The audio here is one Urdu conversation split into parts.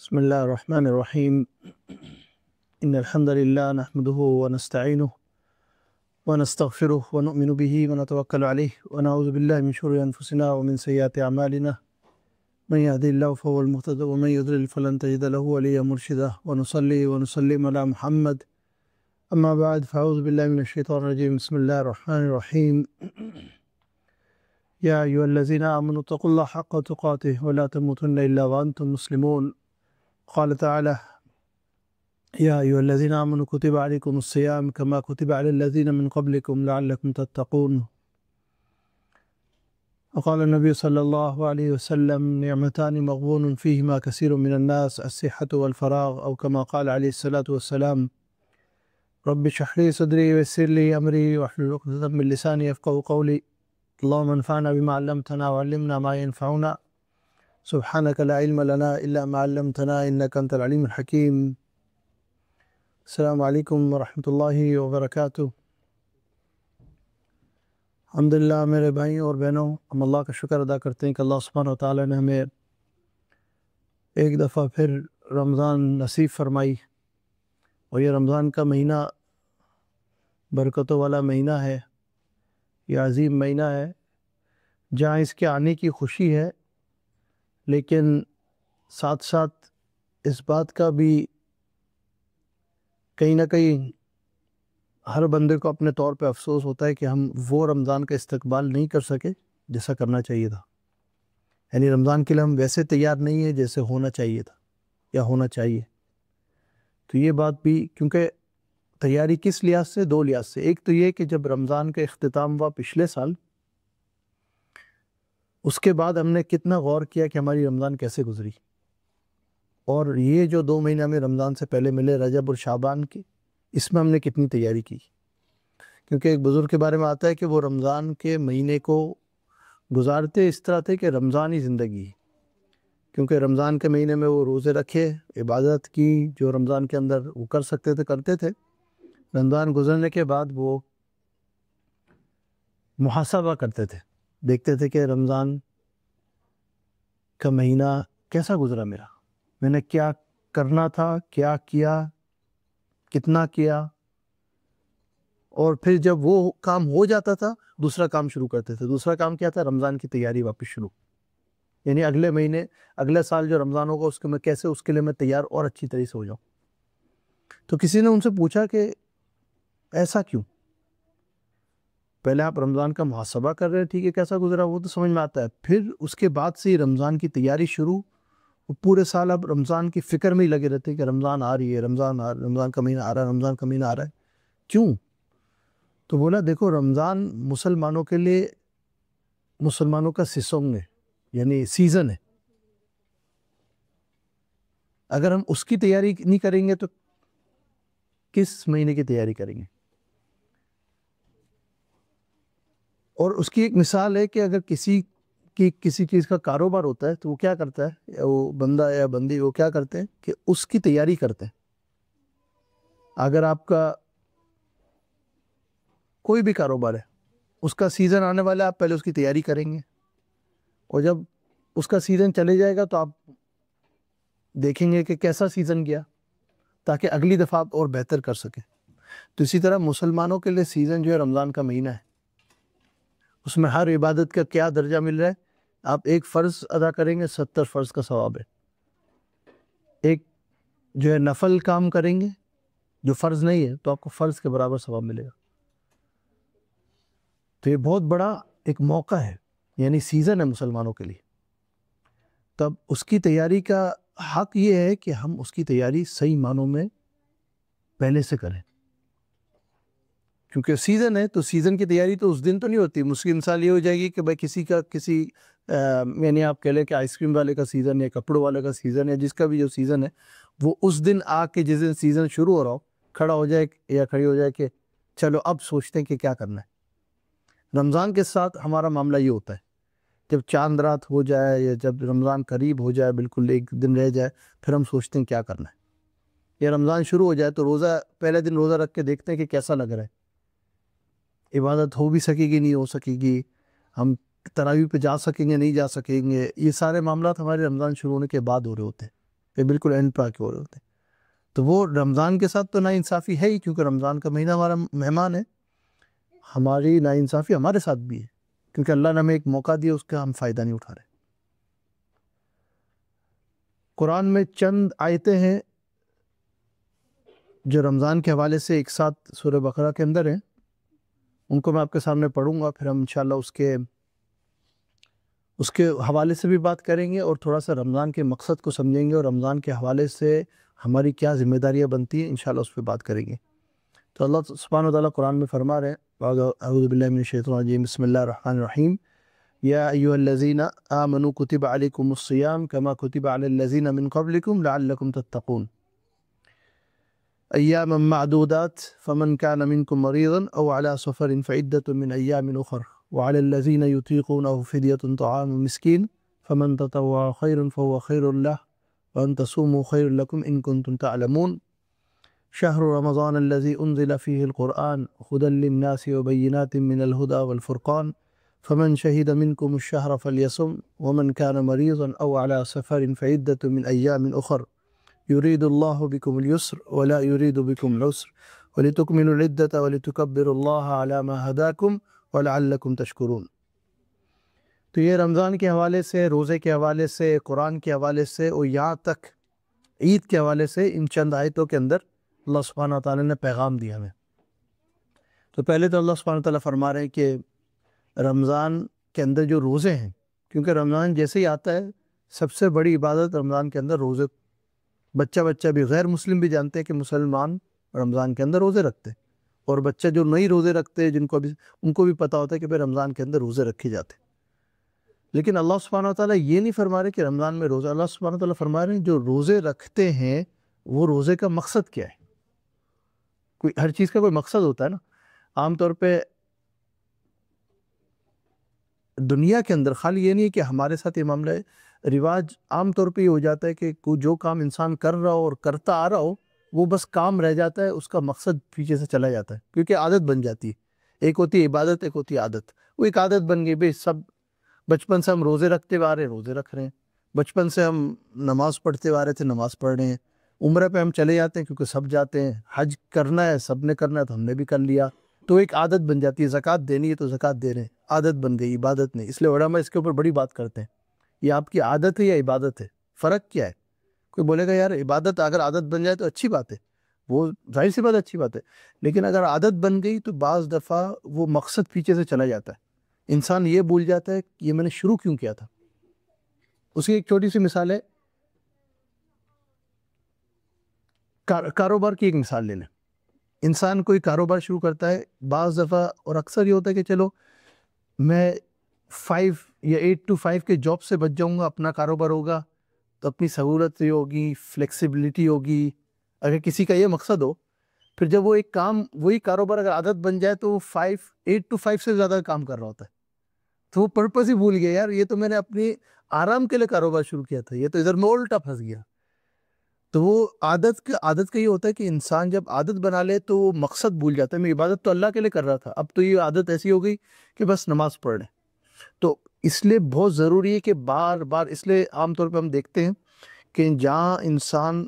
بسم الله الرحمن الرحيم. إن الحمد لله نحمده ونستعينه ونستغفره ونؤمن به ونتوكل عليه ونعوذ بالله من شرور أنفسنا ومن سيئات أعمالنا. من يهدي الله فهو المهتد ومن يضلل فلن تجد له وليا مرشدا. ونصلي ونسلم على محمد. أما بعد فأعوذ بالله من الشيطان الرجيم. بسم الله الرحمن الرحيم. يا أيها الذين آمنوا اتقوا الله حق تقاته ولا تموتن إلا وأنتم مسلمون. قال تعالى: يا أيها الذين آمنوا كتب عليكم الصيام كما كتب على الذين من قبلكم لعلكم تتقون. وقال النبي صلى الله عليه وسلم: نعمتان مغبون فيهما كثير من الناس، الصحة والفراغ، أو كما قال عليه الصلاة والسلام: رب اشرح لي صدري ويسر لي أمري واحلل عقدة من لساني يفقهوا قولي. اللهم انفعنا بما علمتنا وعلمنا ما ينفعنا. سبحانك لا علم لنا إلا ما علمتنا إنك أنت العليم الحكيم. السلام علیکم ورحمۃ اللہ وبرکاتہ. الحمدللہ میرے بھائیوں اور بہنوں، ہم اللہ کا شکر ادا کرتے ہیں کہ اللہ سبحانہ و تعالی نے ہمیں ایک دفعہ پھر رمضان نصیب فرمائی. اور یہ رمضان کا مہینہ برکتوں والا مہینہ ہے، یہ عظیم مہینہ ہے جہاں اس کے آنے کی خوشی ہے، لیکن ساتھ ساتھ اس بات کا بھی کہیں نہ کہیں ہر بندے کو اپنے طور پہ افسوس ہوتا ہے کہ ہم وہ رمضان کا استقبال نہیں کر سکے جیسا کرنا چاہیے تھا. یعنی رمضان کے لیے ہم ویسے تیار نہیں ہیں جیسے ہونا چاہیے تھا یا ہونا چاہیے. تو یہ بات بھی، کیونکہ تیاری کس لحاظ سے؟ دو لحاظ سے. ایک تو یہ کہ جب رمضان کا اختتام ہوا پچھلے سال، اس کے بعد ہم نے کتنا غور کیا کہ ہماری رمضان کیسے گزری. اور یہ جو 2 مہینے ہمیں رمضان سے پہلے ملے، رجب اور شعبان کی، اس میں ہم نے کتنی تیاری کی. کیونکہ ایک بزرگ کے بارے میں آتا ہے کہ وہ رمضان کے مہینے کو گزارتے اس طرح تھے کہ رمضان ہی زندگی. کیونکہ رمضان کے مہینے میں وہ روزے رکھے، عبادت کی جو رمضان کے اندر وہ کر سکتے تھے کرتے تھے. رمضان گزرنے کے بعد وہ محاسبہ کرتے تھے، دیکھتے تھے کہ رمضان کا مہینہ کیسا گزرا، میں نے کیا کرنا تھا، کیا کیا، کتنا کیا. اور پھر جب وہ کام ہو جاتا تھا دوسرا کام شروع کرتے تھے. دوسرا کام کیا تھا؟ رمضان کی تیاری واپس شروع. یعنی اگلے مہینے، اگلے سال جو رمضان ہوگا اس کے میں کیسے اس کے لیے میں تیار اور اچھی طرح سے ہو جاؤں. تو کسی نے ان سے پوچھا کہ ایسا کیوں؟ پہلے آپ رمضان کا محاسبہ کر رہے ہیں، ٹھیک ہے، کیسا گزرا وہ تو سمجھ میں آتا ہے. پھر اس کے بعد سے رمضان کی تیاری شروع. پورے سال اب رمضان کی فکر میں ہی لگے رہتے ہیں کہ رمضان آ رہی ہے، رمضان کا مہینہ آ رہا ہے، رمضان کا مہینہ آ رہا ہے. کیوں؟ تو بولا دیکھو، رمضان مسلمانوں کے لیے، مسلمانوں کا سیزن ہے، یعنی سیزن ہے. اگر ہم اس کی تیاری نہیں کریں گے تو کس مہینے کی تیاری کریں گے؟ اور اس کی ایک مثال ہے کہ اگر کسی چیز کا کاروبار ہوتا ہے تو وہ کیا کرتا ہے، وہ بندہ یا بندی وہ کیا کرتے ہیں کہ اس کی تیاری کرتے ہیں. اگر آپ کا کوئی بھی کاروبار ہے، اس کا سیزن آنے والا ہے، آپ پہلے اس کی تیاری کریں گے. اور جب اس کا سیزن چلے جائے گا تو آپ دیکھیں گے کہ کیسا سیزن گیا، تاکہ اگلی دفعہ آپ اور بہتر کر سکیں. تو اسی طرح مسلمانوں کے لیے سیزن جو ہے رمضان کا مہینہ ہے. اس میں ہر عبادت کا کیا درجہ مل رہا ہے؟ آپ ایک فرض ادا کریں گے 70 فرض کا ثواب ہے. ایک جو ہے نفل کام کریں گے جو فرض نہیں ہے تو آپ کو فرض کے برابر ثواب ملے گا. تو یہ بہت بڑا ایک موقع ہے، یعنی سیزن ہے مسلمانوں کے لیے. تب اس کی تیاری کا حق یہ ہے کہ ہم اس کی تیاری صحیح معنوں میں پہلے سے کریں. کیونکہ سیزن ہے تو سیزن کی تیاری تو اس دن تو نہیں ہوتی. مشکل مثال یہ ہو جائے گی کہ بھائی کسی یعنی آپ کہہ لیں کہ آئس کریم والے کا سیزن ہے، کپڑوں والے کا سیزن ہے، جس کا بھی جو سیزن ہے وہ اس دن آ کے جس دن سیزن شروع ہو رہا ہو کھڑا ہو جائے یا کھڑی ہو جائے کہ چلو اب سوچتے ہیں کہ کیا کرنا ہے. رمضان کے ساتھ ہمارا معاملہ یہ ہوتا ہے، جب چاند رات ہو جائے یا جب رمضان قریب ہو جائے، بالکل ایک دن رہ جائے، پھر ہم سوچتے ہیں کیا کرنا ہے. یا رمضان شروع ہو جائے تو روزہ، پہلے دن روزہ رکھ کے دیکھتے ہیں کہ کیسا لگ رہا ہے، عبادت ہو بھی سکے گی نہیں ہو سکے گی، ہم تراویح پہ جا سکیں گے نہیں جا سکیں گے. یہ سارے معاملات ہمارے رمضان شروع ہونے کے بعد ہو رہے ہوتے ہیں. یہ بالکل اینڈ پہ آ کے ہو رہے ہوتے ہیں. تو وہ رمضان کے ساتھ تو ناانصافی ہے ہی، کیونکہ رمضان کا مہینہ ہمارا مہمان ہے. ہماری ناانصافی ہمارے ساتھ بھی ہے، کیونکہ اللہ نے ہمیں ایک موقع دیا، اس کا ہم فائدہ نہیں اٹھا رہے. قرآن میں چند آیتیں ہیں جو رمضان کے حوالے سے ایک ساتھ سورہ بقرہ کے اندر ہیں، ان کو میں آپ کے سامنے پڑھوں گا، پھر ہم انشاءاللہ اس کے حوالے سے بھی بات کریں گے، اور تھوڑا سا رمضان کے مقصد کو سمجھیں گے، اور رمضان کے حوالے سے ہماری کیا ذمہ داریاں بنتی ہیں، انشاءاللہ اس پہ بات کریں گے. تو اللہ سبحانہ و تعالیٰ قرآن میں فرما رہے ہیں، اعوذ باللہ من الشیطان الرجیم، بسم اللہ الرحمن الرحیم، یا ایھا الذین آمنوا کتب علیکم الصیام کما کتب علی الذین من قبلکم لعلکم تتقون ایاما معدودات فمن كان منكم مريضا او على سفر فعدة من ايام اخر وعلى الذين يطيقونه فدية طعام مسكين فمن تطوع خيرا فهو خير له وان تصوموا خير لكم ان كنتم تعلمون شهر رمضان الذي انزل فيه القرآن هدى للناس وبينات من الهدى والفرقان فمن شهد منكم الشهر فليصم ومن كان مريضا او على سفر فعدة من ايام اخر يريد الله بكم اليسر ولا يريد بكم العسر ولتكملوا العدة ولتكبروا الله على ما هداكم ولعلكم تشكرون. تو یہ رمضان کے حوالے سے، روزے کے حوالے سے، قرآن کے حوالے سے، اور یہاں تک عید کے حوالے سے ان چند آیتوں کے اندر اللہ سبحانہ وتعالی نے پیغام دیا ہمیں. تو پہلے تو اللہ سبحانہ وتعالی فرما رہے ہیں کہ رمضان کے اندر جو روزے ہیں، کیونکہ رمضان جیسے ہی آتا ہے سب سے بڑی عبادت رمضان کے اندر روزے، بچہ بھی، غیر مسلم بھی جانتے ہیں کہ مسلمان رمضان کے اندر روزے رکھتے ہیں، اور بچہ جو نہیں روزے رکھتے ان کو بھی پتہ ہوتا ہے کہ بھئی رمضان کے اندر روزے رکھے جاتے ہیں. لیکن اللہ سبحانہ وتعالیٰ یہ نہیں فرما رہے کہ رمضان میں روزہ، اللہ سبحانہ وتعالیٰ فرما رہے ہیں جو روزے رکھتے ہیں وہ روزے کا مقصد کیا ہے. ہر چیز کا کوئی مقصد ہوتا ہے نا. عام طور پہ دنیا کے اندر خالی یہ نہیں ہے کہ ہمارے ساتھ یہ معاملہ ہے، رواج عام طور پہ یہ ہو جاتا ہے کہ جو کام انسان کر رہا ہو اور کرتا آ رہا ہو وہ بس کام رہ جاتا ہے، اس کا مقصد پیچھے سے چلا جاتا ہے، کیونکہ عادت بن جاتی ہے. ایک ہوتی ہے عبادت، ایک ہوتی ہے عادت. وہ ایک عادت بن گئی، بھئی سب بچپن سے ہم روزے رکھتے آ رہے ہیں، روزے رکھ رہے ہیں. بچپن سے ہم نماز پڑھتے آ رہے تھے، نماز پڑھ رہے ہیں. عمرہ پہ ہم چلے جاتے ہیں کیونکہ سب جاتے ہیں. حج کرنا ہے، سب نے کرنا ہے تو ہم نے بھی کر لیا. تو ایک عادت بن جاتی ہے. زکوٰۃ دینی ہے تو زکوٰۃ دے رہے ہیں، عادت بن گئی، عبادت نہیں. اس لیے علماء اس کے اوپر بڑی بات کرتے ہیں، یہ آپ کی عادت ہے یا عبادت ہے، فرق کیا ہے. کوئی بولے گا یار عبادت اگر عادت بن جائے تو اچھی بات ہے، وہ ظاہر سی بات اچھی بات ہے، لیکن اگر عادت بن گئی تو بعض دفعہ وہ مقصد پیچھے سے چلا جاتا ہے. انسان یہ بھول جاتا ہے کہ یہ میں نے شروع کیوں کیا تھا. اس کی ایک چھوٹی سی مثال ہے، کاروبار کی ایک مثال لے لیں. انسان کوئی کاروبار شروع کرتا ہے، بعض دفعہ اور اکثر یہ ہوتا ہے کہ چلو میں 5 یا 8 to 5 کے جاب سے بچ جاؤں گا، اپنا کاروبار ہوگا تو اپنی سہولت ہوگی، فلیکسیبلٹی ہوگی. اگر کسی کا یہ مقصد ہو، پھر جب وہ ایک کام، وہی کاروبار اگر عادت بن جائے تو وہ 8 to 5 سے زیادہ کام کر رہا ہوتا ہے، تو وہ پرپس ہی بھول گیا. یار یہ تو میں نے اپنی آرام کے لیے کاروبار شروع کیا تھا، یہ تو ادھر میں الٹا پھنس گیا. تو وہ عادت کا یہ ہوتا ہے کہ انسان جب عادت بنا لے تو وہ مقصد بھول جاتا ہے. میں عبادت تو اللہ کے لیے کر رہا تھا، اب تو یہ عادت ایسی ہو گئی کہ بس نماز پڑھ رہے. تو اس لیے بہت ضروری ہے کہ بار بار، اس لیے عام طور پہ ہم دیکھتے ہیں کہ جہاں انسان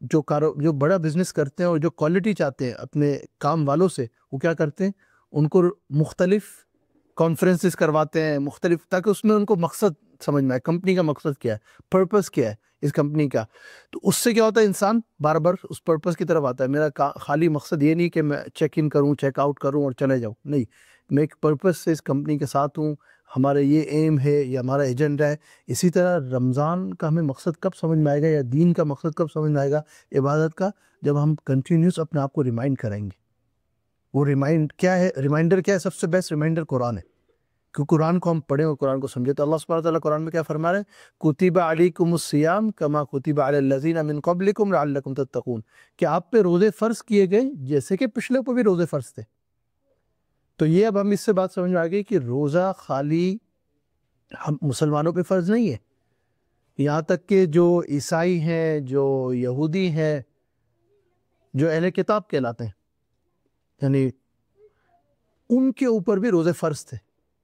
جو بڑا بزنس کرتے ہیں اور جو کوالٹی چاہتے ہیں اپنے کام والوں سے، وہ کیا کرتے ہیں، ان کو مختلف کانفرنسز کرواتے ہیں، مختلف، تاکہ اس میں ان کو مقصد سمجھ میں آئے، کمپنی کا مقصد کیا ہے، پرپس کیا ہے اس کمپنی کا. تو اس سے کیا ہوتا ہے، انسان بار بار اس پرپس کی طرف آتا ہے. میرا خالی مقصد یہ نہیں کہ میں چیک ان کروں، چیک آؤٹ کروں اور چلے جاؤں، نہیں، میں ایک پرپس سے اس کمپنی کے ساتھ ہوں، ہمارا یہ ایم ہے یا ہمارا ایجنڈا ہے. اسی طرح رمضان کا ہمیں مقصد کب سمجھ میں آئے گا، یا دین کا مقصد کب سمجھ میں آئے گا، عبادت کا، جب ہم کنٹینیوس اپنے آپ کو ریمائنڈ کریں گے. وہ ریمائنڈر کیا ہے؟ سب سے بیسٹ ریمائنڈر قرآن ہے. کہ قرآن کو ہم پڑھیں اور قرآن کو سمجھیں. تو اللہ سبحانہ وتعالیٰ قرآن میں کیا فرما رہے ہیں، کتب علیکم الصیام کما کتب علی الذین من قبلکم لعلکم تتقون، کہ آپ پہ روزے فرض کیے گئے جیسے کہ پچھلے پہ بھی روزے فرض تھے. تو یہ اب ہم اس سے بات سمجھ میں آ گئی کہ روزہ خالی ہم مسلمانوں پہ فرض نہیں ہے، یہاں تک کہ جو عیسائی ہیں، جو یہودی ہیں، جو اہل کتاب کہلاتے ہیں، یعنی ان کے اوپر بھی روزے فرض تھے.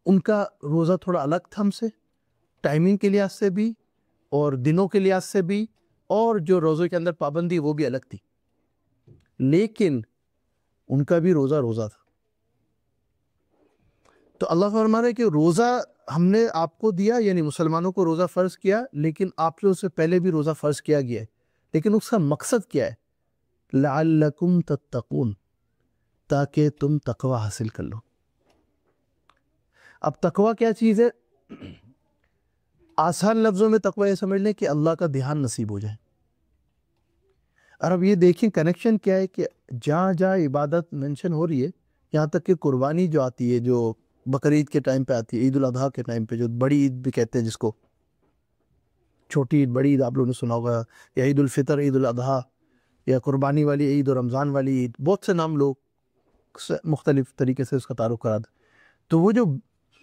ان کا روزہ تھوڑا الگ تھا ہم سے، ٹائمنگ کے لحاظ سے بھی اور دنوں کے لحاظ سے بھی اور جو روزے کے اندر پابندی وہ بھی الگ تھی، لیکن ان کا بھی روزہ روزہ تھا. تو اللہ فرما رہے ہیں کہ روزہ ہم نے آپ کو دیا، یعنی مسلمانوں کو روزہ فرض کیا، لیکن آپ سے پہلے بھی روزہ فرض کیا گیا ہے. لیکن اس کا مقصد کیا ہے؟ لعلکم تتقون، تاکہ تم تقوی حاصل کر لو. اب تقوی کیا چیز ہے؟ آسان لفظوں میں تقوی یہ سمجھ لیں کہ اللہ کا دھیان نصیب ہو جائے. اور اب یہ دیکھیں کنیکشن کیا ہے کہ جہاں جہاں عبادت منشن ہو رہی ہے، یہاں تک کہ قربانی جو آتی ہے، جو بقرعید کے ٹائم پہ آتی ہے، عید الاضحیٰ کے ٹائم پہ، جو بڑی عید بھی کہتے ہیں جس کو، چھوٹی عید بڑی عید آپ لوگوں نے سنا ہوگا، یا عید الفطر، عید الاضحیٰ، یا قربانی والی عید اور رمضان والی عید، بہت سے نام لوگ مختلف طریقے سے اس کا تعارف کرا دیں. تو وہ جو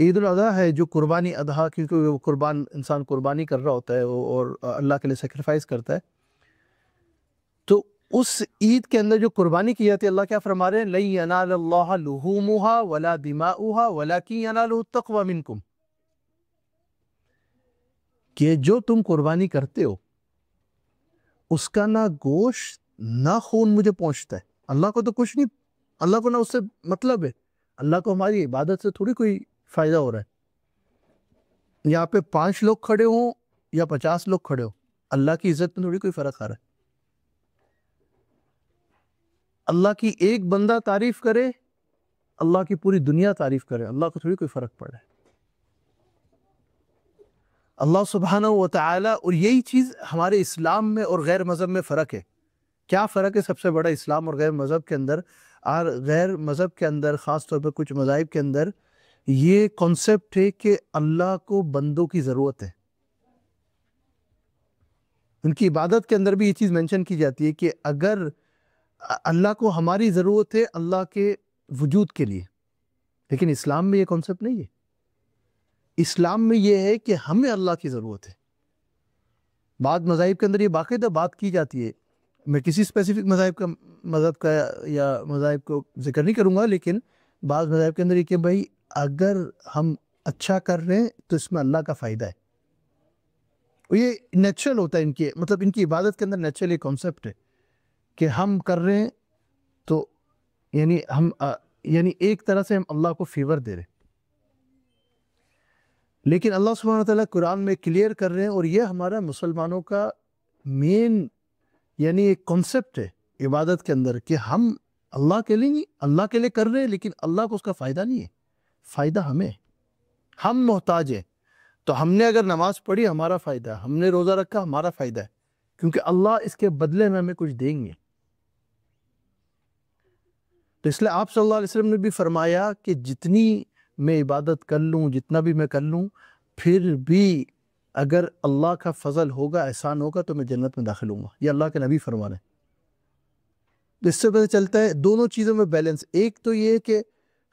عید الاضحیٰ ہے، جو قربانی اضحیٰ، کیونکہ وہ انسان قربانی کر رہا ہوتا ہے اور اللہ کے لیے سیکریفائز کرتا ہے، تو اس عید کے اندر جو قربانی کی جاتی ہے، اللہ کیا فرما رہے ہیں؟ لَن يَنَالَ اللَّهَ لُحُومُهَا وَلَا دِمَاؤُهَا وَلَكِنْ يَنَالُهُ التَّقْوَى مِنْكُمْ، کہ جو تم قربانی کرتے ہو اس کا نہ گوشت نہ خون مجھے پہنچتا ہے. اللہ کو تو کچھ نہیں، اللہ کو نہ اس سے مطلب ہے، اللہ کو ہماری عبادت سے تھوڑی کوئی فائدہ ہو رہا ہے. یہاں پہ 5 لوگ کھڑے ہوں یا 50 لوگ کھڑے ہوں، اللہ کی عزت میں تھوڑی کوئی فرق آ رہا ہے. اللہ کی ایک بندہ تعریف کرے، اللہ کی پوری دنیا تعریف کرے، اللہ کو تھوڑی کوئی فرق پڑ رہا ہے. اللہ سبحانہ و تعالی، اور یہی چیز ہمارے اسلام میں اور غیر مذہب میں فرق ہے. کیا فرق ہے سب سے بڑا اسلام اور غیر مذہب کے اندر؟ اور غیر مذہب کے اندر، خاص طور پر کچھ مذاہب کے اندر، یہ کانسیپٹ ہے کہ اللہ کو بندوں کی ضرورت ہے. ان کی عبادت کے اندر بھی یہ چیز مینشن کی جاتی ہے کہ اگر اللہ کو ہماری ضرورت ہے اللہ کے وجود کے لیے، لیکن اسلام میں یہ کانسیپٹ نہیں ہے. اسلام میں یہ ہے کہ ہمیں اللہ کی ضرورت ہے. بعض مذاہب کے اندر یہ باقاعدہ بات کی جاتی ہے، میں کسی اسپیسیفک مذہب کا یا مذاہب کو ذکر نہیں کروں گا، لیکن بعض مذاہب کے اندر یہ کہ بھائی اگر ہم اچھا کر رہے ہیں تو اس میں اللہ کا فائدہ ہے. اور یہ نیچرل ہوتا ہے ان کی، مطلب ان کی عبادت کے اندر نیچرل یہ کانسیپٹ ہے کہ ہم کر رہے ہیں تو یعنی ایک طرح سے ہم اللہ کو فیور دے رہے ہیں. لیکن اللہ سبحانہ وتعالیٰ قرآن میں کلیئر کر رہے ہیں، اور یہ ہمارا مسلمانوں کا مین یعنی ایک کانسیپٹ ہے عبادت کے اندر، کہ ہم اللہ کے لیے کر رہے ہیں، لیکن اللہ کو اس کا فائدہ نہیں ہے، فائدہ ہمیں، ہم محتاج ہیں. تو ہم نے اگر نماز پڑھی ہمارا فائدہ ہے، ہم نے روزہ رکھا ہمارا فائدہ ہے، کیونکہ اللہ اس کے بدلے میں ہمیں کچھ دیں گے. تو اس لیے آپ صلی اللہ علیہ وسلم نے بھی فرمایا کہ جتنی میں عبادت کر لوں، جتنا بھی میں کر لوں، پھر بھی اگر اللہ کا فضل ہوگا، احسان ہوگا، تو میں جنت میں داخل ہوں گا. یہ اللہ کے نبی فرما رہے ہیں. تو اس سے پتہ چلتا ہے دونوں چیزوں میں بیلنس. ایک تو یہ کہ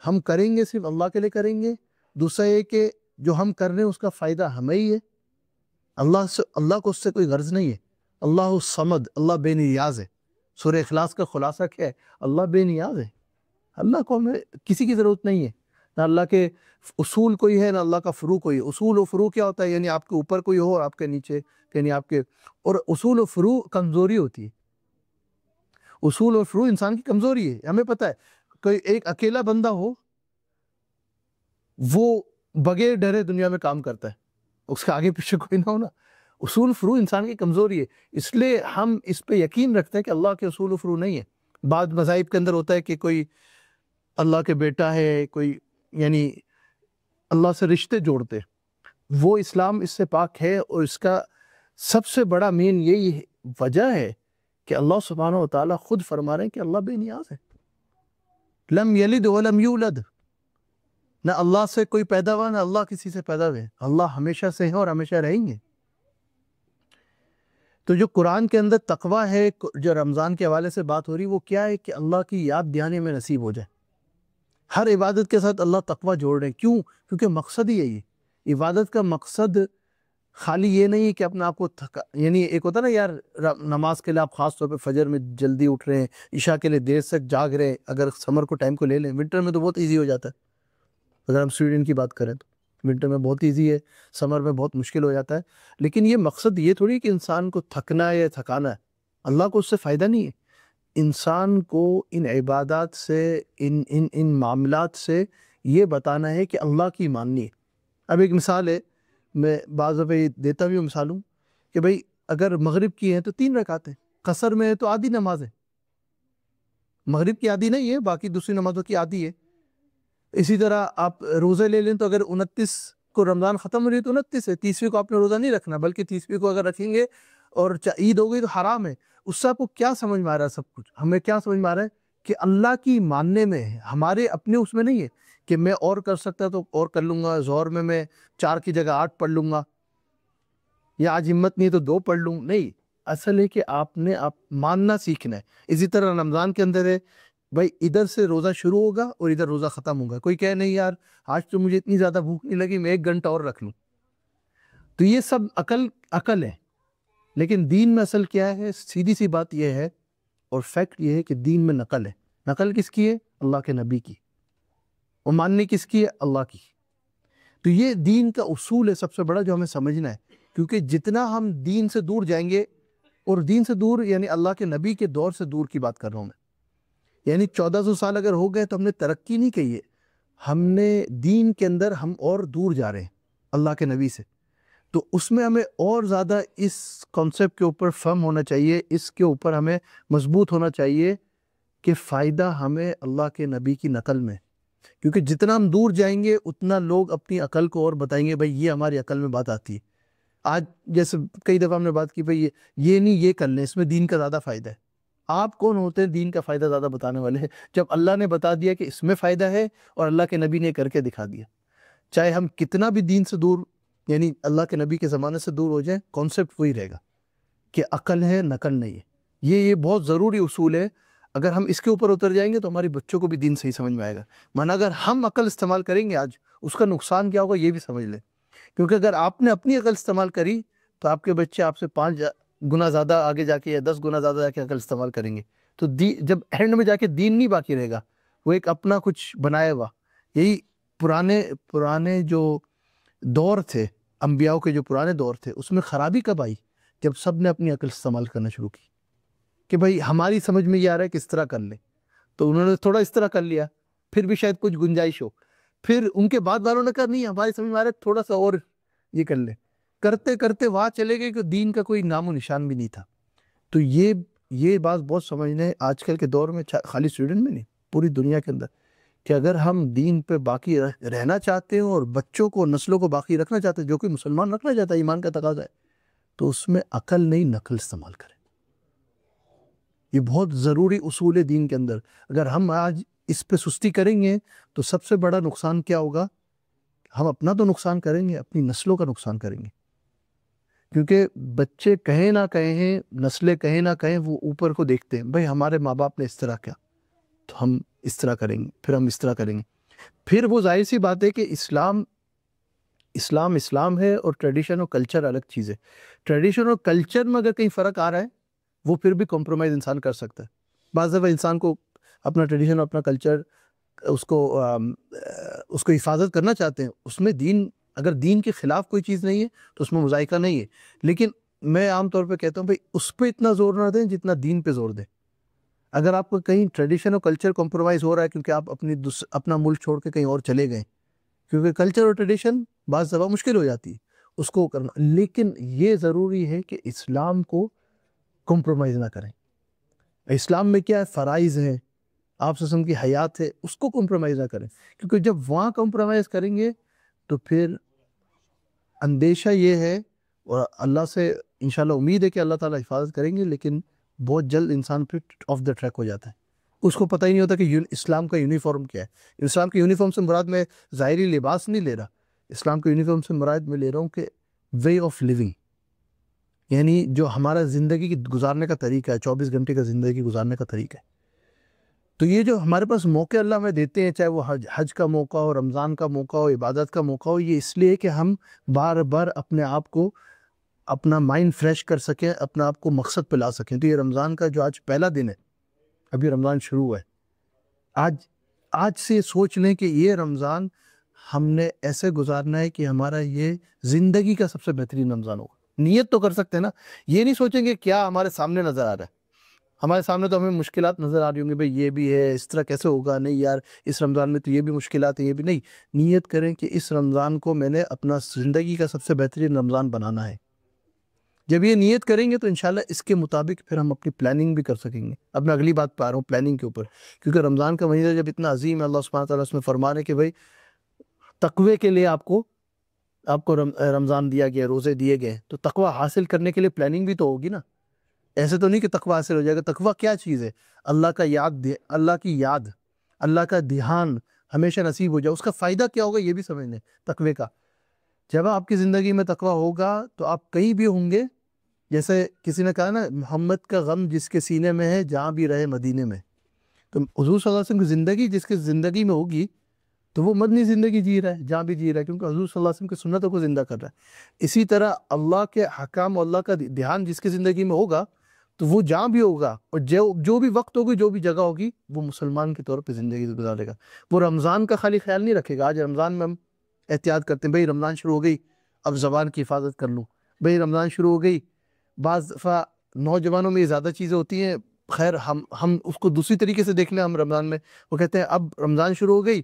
ہم کریں گے صرف اللہ کے لیے کریں گے، دوسرا یہ کہ جو ہم کر رہے ہیں اس کا فائدہ ہمیں ہی ہے، اللہ کو اس سے کوئی غرض نہیں ہے. اللہ الصمد، اللہ بے نیاز ہے. سورہ اخلاص کا خلاصہ کیا ہے؟ اللہ بے نیاز ہے. اللہ کو ہمیں کسی کی ضرورت نہیں ہے، نہ اللہ کے اصول کوئی ہے، نہ اللہ کا فروع کوئی ہے. اصول و فروع کیا ہوتا ہے؟ یعنی آپ کے اوپر کوئی ہو اور آپ کے نیچے، یعنی آپ کے، اور اصول و فروع کمزوری ہوتی ہے. اصول و فروع انسان کی کمزوری ہے، ہمیں پتہ ہے. کوئی ایک اکیلا بندہ ہو، وہ بغیر ڈرے دنیا میں کام کرتا ہے، اس کے آگے پیچھے کوئی نہ ہونا. اصول فروع انسان کی کمزوری ہے، اس لیے ہم اس پہ یقین رکھتے ہیں کہ اللہ کے اصول و فروع نہیں ہے. بعض مذاہب کے اندر ہوتا ہے کہ کوئی اللہ کے بیٹا ہے، کوئی یعنی اللہ سے رشتے جوڑتے، وہ اسلام اس سے پاک ہے. اور اس کا سب سے بڑا مین یہی وجہ ہے کہ اللہ سبحانہ و تعالیٰ خود فرما رہے ہیں کہ اللہ بے نیاز ہے. لم یلد ولم یولد، نہ اللہ سے کوئی پیدا ہوا نہ اللہ کسی سے پیدا ہوئے. اللہ ہمیشہ سے ہے اور ہمیشہ رہیں گے. تو جو قرآن کے اندر تقویٰ ہے، جو رمضان کے حوالے سے بات ہو رہی، وہ کیا ہے کہ اللہ کی یاد دہانی میں نصیب ہو جائے. ہر عبادت کے ساتھ اللہ تقویٰ جوڑ رہے ہیں. کیوں؟ کیونکہ مقصد ہی یہی ہے. عبادت کا مقصد خالی یہ نہیں ہے کہ اپنے آپ کو یعنی ایک ہوتا نا یار، نماز کے لیے آپ خاص طور پہ فجر میں جلدی اٹھ رہے ہیں، عشاء کے لیے دیر تک جاگ رہے ہیں. اگر سمر کو ٹائم کو لے لیں، ونٹر میں تو بہت ایزی ہو جاتا ہے اگر ہم سویڈن کی بات کریں تو. ونٹر میں بہت ایزی ہے، سمر میں بہت مشکل ہو جاتا ہے. لیکن یہ مقصد یہ تھوڑی کہ انسان کو تھکنا ہے یا تھکانا ہے. اللہ کو اس سے فائدہ نہیں ہے. انسان کو ان عبادات سے، ان معاملات سے یہ بتانا ہے کہ اللہ کی ماننی ہے. اب ایک مثال ہے، میں بعض دفعہ یہ دیتا بھی ہوں مثال ہوں کہ بھئی اگر مغرب کی ہیں تو 3 رکعتیں، قصر میں ہے تو آدھی نماز ہے. مغرب کی آدھی نہیں ہے، باقی دوسری نمازوں کی آدھی ہے. اسی طرح آپ روزے لے لیں تو اگر 29 کو رمضان ختم ہو رہی ہے تو 29 ہے، 30ویں کو آپ نے روزہ نہیں رکھنا، بلکہ 30ویں کو اگر رکھیں گے اور عید ہو گئی تو حرام ہے. اس سے آپ کو کیا سمجھ میں آ رہا ہے؟ سب کچھ ہمیں کیا سمجھ میں آ رہا ہے کہ اللہ کی ماننے میں ہے، ہمارے اپنے اس میں نہیں ہے کہ میں اور کر سکتا تو اور کر لوں گا، ظہر میں 4 کی جگہ 8 پڑھ لوں گا، یا آج ہمت نہیں تو 2 پڑھ لوں. نہیں، اصل ہے کہ آپ نے ماننا سیکھنا ہے. اسی طرح رمضان کے اندر ہے بھائی ادھر سے روزہ شروع ہوگا اور ادھر روزہ ختم ہوگا. کوئی کہے نہیں یار آج تو مجھے اتنی زیادہ بھوک نہیں لگی، میں 1 گھنٹہ اور رکھ لوں. تو یہ سب عقل ہے. لیکن دین میں اصل کیا ہے؟ سیدھی سی بات یہ ہے اور فیکٹ یہ ہے کہ دین میں نقل ہے. نقل کس کی ہے؟ اللہ کے نبی کی. اور ماننے کس کی ہے؟ اللہ کی. تو یہ دین کا اصول ہے سب سے بڑا جو ہمیں سمجھنا ہے. کیونکہ جتنا ہم دین سے دور جائیں گے، اور دین سے دور یعنی اللہ کے نبی کے دور سے دور کی بات کر رہا ہوں میں، یعنی 1400 سال اگر ہو گئے تو ہم نے ترقی نہیں کی ہے، ہم نے دین کے اندر ہم اور دور جا رہے ہیں اللہ کے نبی سے. تو اس میں ہمیں اور زیادہ اس کانسیپٹ کے اوپر فرم ہونا چاہیے، اس کے اوپر ہمیں مضبوط ہونا چاہیے کہ فائدہ ہمیں اللہ کے نبی کی نقل میں. کیونکہ جتنا ہم دور جائیں گے اتنا لوگ اپنی عقل کو اور بتائیں گے بھائی یہ ہماری عقل میں بات آتی ہے. آج جیسے کئی دفعہ ہم نے بات کی بھائی یہ نہیں، یہ کر لیں، اس میں دین کا زیادہ فائدہ ہے. آپ کون ہوتے ہیں دین کا فائدہ زیادہ بتانے والے ہیں جب اللہ نے بتا دیا کہ اس میں فائدہ ہے اور اللہ کے نبی نے کر کے دکھا دیا؟ چاہے ہم کتنا بھی دین سے دور یعنی اللہ کے نبی کے زمانے سے دور ہو جائیں، کانسیپٹ وہی رہے گا کہ عقل ہے، نقل نہیں ہے. یہ بہت ضروری اصول ہے. اگر ہم اس کے اوپر اتر جائیں گے تو ہماری بچوں کو بھی دین صحیح سمجھ میں آئے گا. مانا اگر ہم عقل استعمال کریں گے آج، اس کا نقصان کیا ہوگا یہ بھی سمجھ لیں. کیونکہ اگر آپ نے اپنی عقل استعمال کری تو آپ کے بچے آپ سے 5 گنا زیادہ آگے جا کے یا 10 گنا زیادہ جا کے عقل استعمال کریں گے. تو جب اینڈ میں جا کے دین نہیں باقی رہے گا، وہ ایک اپنا کچھ بنایا ہوا. یہی پرانے جو دور تھے، انبیاء کے جو پرانے دور تھے، اس میں خرابی کب آئی؟ جب سب نے اپنی عقل استعمال کرنا شروع کی کہ بھائی ہماری سمجھ میں یہ آ رہا ہے کس طرح کر لیں. تو انہوں نے تھوڑا اس طرح کر لیا، پھر بھی شاید کچھ گنجائش ہو، پھر ان کے بعد والوں نے کہا نہیں ہماری سمجھ میں آ رہا ہے تھوڑا سا اور یہ کر لیں. کرتے کرتے وہاں چلے گئے کہ دین کا کوئی نام و نشان بھی نہیں تھا. تو یہ بات بہت سمجھنے آج کل کے دور میں، خالی اسٹوڈنٹ میں نہیں، پوری دنیا کے اندر، کہ اگر ہم دین پہ باقی رہنا چاہتے ہیں اور بچوں کو، نسلوں کو باقی رکھنا چاہتے ہیں، جو کوئی مسلمان رکھنا چاہتا ہے، ایمان کا تقاضا ہے، تو اس میں عقل نہیں نقل استعمال کریں. یہ بہت ضروری اصول ہے دین کے اندر. اگر ہم آج اس پہ سستی کریں گے تو سب سے بڑا نقصان کیا ہوگا؟ ہم اپنا تو نقصان کریں گے، اپنی نسلوں کا نقصان کریں گے. کیونکہ بچے کہیں نہ کہیں، نسلیں کہیں نہ کہیں، وہ اوپر کو دیکھتے ہیں، بھئی ہمارے ماں باپ نے اس طرح کیا تو ہم اس طرح کریں گے، پھر ہم اس طرح کریں گے. پھر وہ ظاہر سی بات ہے کہ اسلام ہے اور ٹریڈیشن اور کلچر الگ چیز ہے. ٹریڈیشن اور کلچر میں اگر کہیں فرق آ رہا ہے وہ پھر بھی کمپرومائز انسان کر سکتا ہے. بعض دفعہ انسان کو اپنا ٹریڈیشن، اپنا کلچر، اس کو حفاظت کرنا چاہتے ہیں، اس میں اگر دین کے خلاف کوئی چیز نہیں ہے تو اس میں مذائقہ نہیں ہے. لیکن میں عام طور پہ کہتا ہوں بھائی اس پہ اتنا زور نہ دیں جتنا دین پہ زور دیں. اگر آپ کو کہیں ٹریڈیشن اور کلچر کمپرومائز ہو رہا ہے کیونکہ آپ اپنا ملک چھوڑ کے کہیں اور چلے گئے، کیونکہ کلچر اور ٹریڈیشن بعض دفعہ مشکل ہو جاتی ہے اس کو کرنا، لیکن یہ ضروری ہے کہ اسلام کو کمپرومائز نہ کریں. اسلام میں کیا ہے؟ فرائض ہے، آپ سے کی حیات ہے، اس کو کمپرومائز نہ کریں. کیونکہ جب وہاں کمپرومائز کریں گے تو پھر اندیشہ یہ ہے، اور اللہ سے انشاءاللہ امید ہے کہ اللہ تعالیٰ حفاظت کریں گے، لیکن بہت جلد انسان پھر آف دا ٹریک ہو جاتا ہے. اس کو پتہ ہی نہیں ہوتا کہ اسلام کا یونیفارم کیا ہے. اسلام کے یونیفارم سے مراد میں ظاہری لباس نہیں لے رہا، اسلام کے یونیفارم سے مراد میں لے رہا ہوں کہ وے آف لیونگ، یعنی جو ہمارا زندگی کی گزارنے کا طریقہ ہے، 24 گھنٹے کا زندگی گزارنے کا طریقہ ہے. تو یہ جو ہمارے پاس موقع اللہ میں دیتے ہیں، چاہے وہ حج کا موقع ہو، رمضان کا موقع ہو، عبادت کا موقع ہو، یہ اس لیے کہ ہم بار بار اپنے آپ کو، اپنا مائنڈ فریش کر سکیں، اپنا آپ کو مقصد پہ لا سکیں. تو یہ رمضان کا جو آج پہلا دن ہے، ابھی رمضان شروع ہے، آج سے سوچ لیں کہ یہ رمضان ہم نے ایسے گزارنا ہے کہ ہمارا یہ زندگی کا سب سے بہترین رمضان ہوگا. نیت تو کر سکتے ہیں نا, یہ نہیں سوچیں گے کیا ہمارے سامنے نظر آ رہا ہے. ہمارے سامنے تو ہمیں مشکلات نظر آ رہی ہوں گی, بھئی یہ بھی ہے, اس طرح کیسے ہوگا, نہیں یار اس رمضان میں تو یہ بھی مشکلات ہیں, یہ بھی نہیں. نیت کریں کہ اس رمضان کو میں نے اپنا زندگی کا سب سے بہترین رمضان بنانا ہے. جب یہ نیت کریں گے تو انشاءاللہ اس کے مطابق پھر ہم اپنی پلاننگ بھی کر سکیں گے. اب میں اگلی بات پہ آ رہا ہوں پلاننگ کے اوپر, کیونکہ رمضان کا مہینہ جب اتنا عظیم ہے, اللہ سبحانہ تعالیٰ اس میں فرما رہے کہ بھئی تقوی کے لیے آپ کو رمضان دیا گیا, روزے دیے گئے, تو تقوی حاصل کرنے کے لیے پلاننگ بھی تو ہوگی نا. ایسے تو نہیں کہ تقوی حاصل ہو جائے گا. تقوی کیا چیز ہے؟ اللہ کا اللہ کی یاد, اللہ کا دھیان ہمیشہ نصیب ہو جائے. اس کا فائدہ کیا ہوگا یہ بھی سمجھنے تقوی کا. جب آپ کی زندگی میں تقوی ہوگا تو آپ کہیں بھی ہوں گے, جیسے کسی نے کہا نا محمد کا غم جس کے سینے میں ہے جہاں بھی رہے مدینے میں. تو حضور صلی اللہ علیہ وسلم کی زندگی جس کے زندگی میں ہوگی تو وہ مدنی زندگی جی رہا ہے جہاں بھی جی رہا ہے, کیونکہ حضور صلی اللہ علیہ وسلم کی سنتوں کو زندہ کر رہا ہے. اسی طرح اللہ کے حکام اور اللہ کا دھیان جس کی زندگی میں ہوگا تو وہ جہاں بھی ہوگا اور جو بھی وقت ہوگی, جو بھی جگہ ہوگی, وہ مسلمان کے طور پہ زندگی گزارے گا. وہ رمضان کا خالی خیال نہیں رکھے گا. آج رمضان میں ہم احتیاط کرتے ہیں, بھئی رمضان شروع ہو گئی اب زبان کی حفاظت کر لوں, بھئی رمضان شروع ہو گئی. بعض دفعہ نوجوانوں میں یہ زیادہ چیزیں ہوتی ہیں, خیر ہم اس کو دوسری طریقے سے دیکھ لیں. ہم رمضان میں وہ کہتے ہیں اب رمضان شروع ہو گئی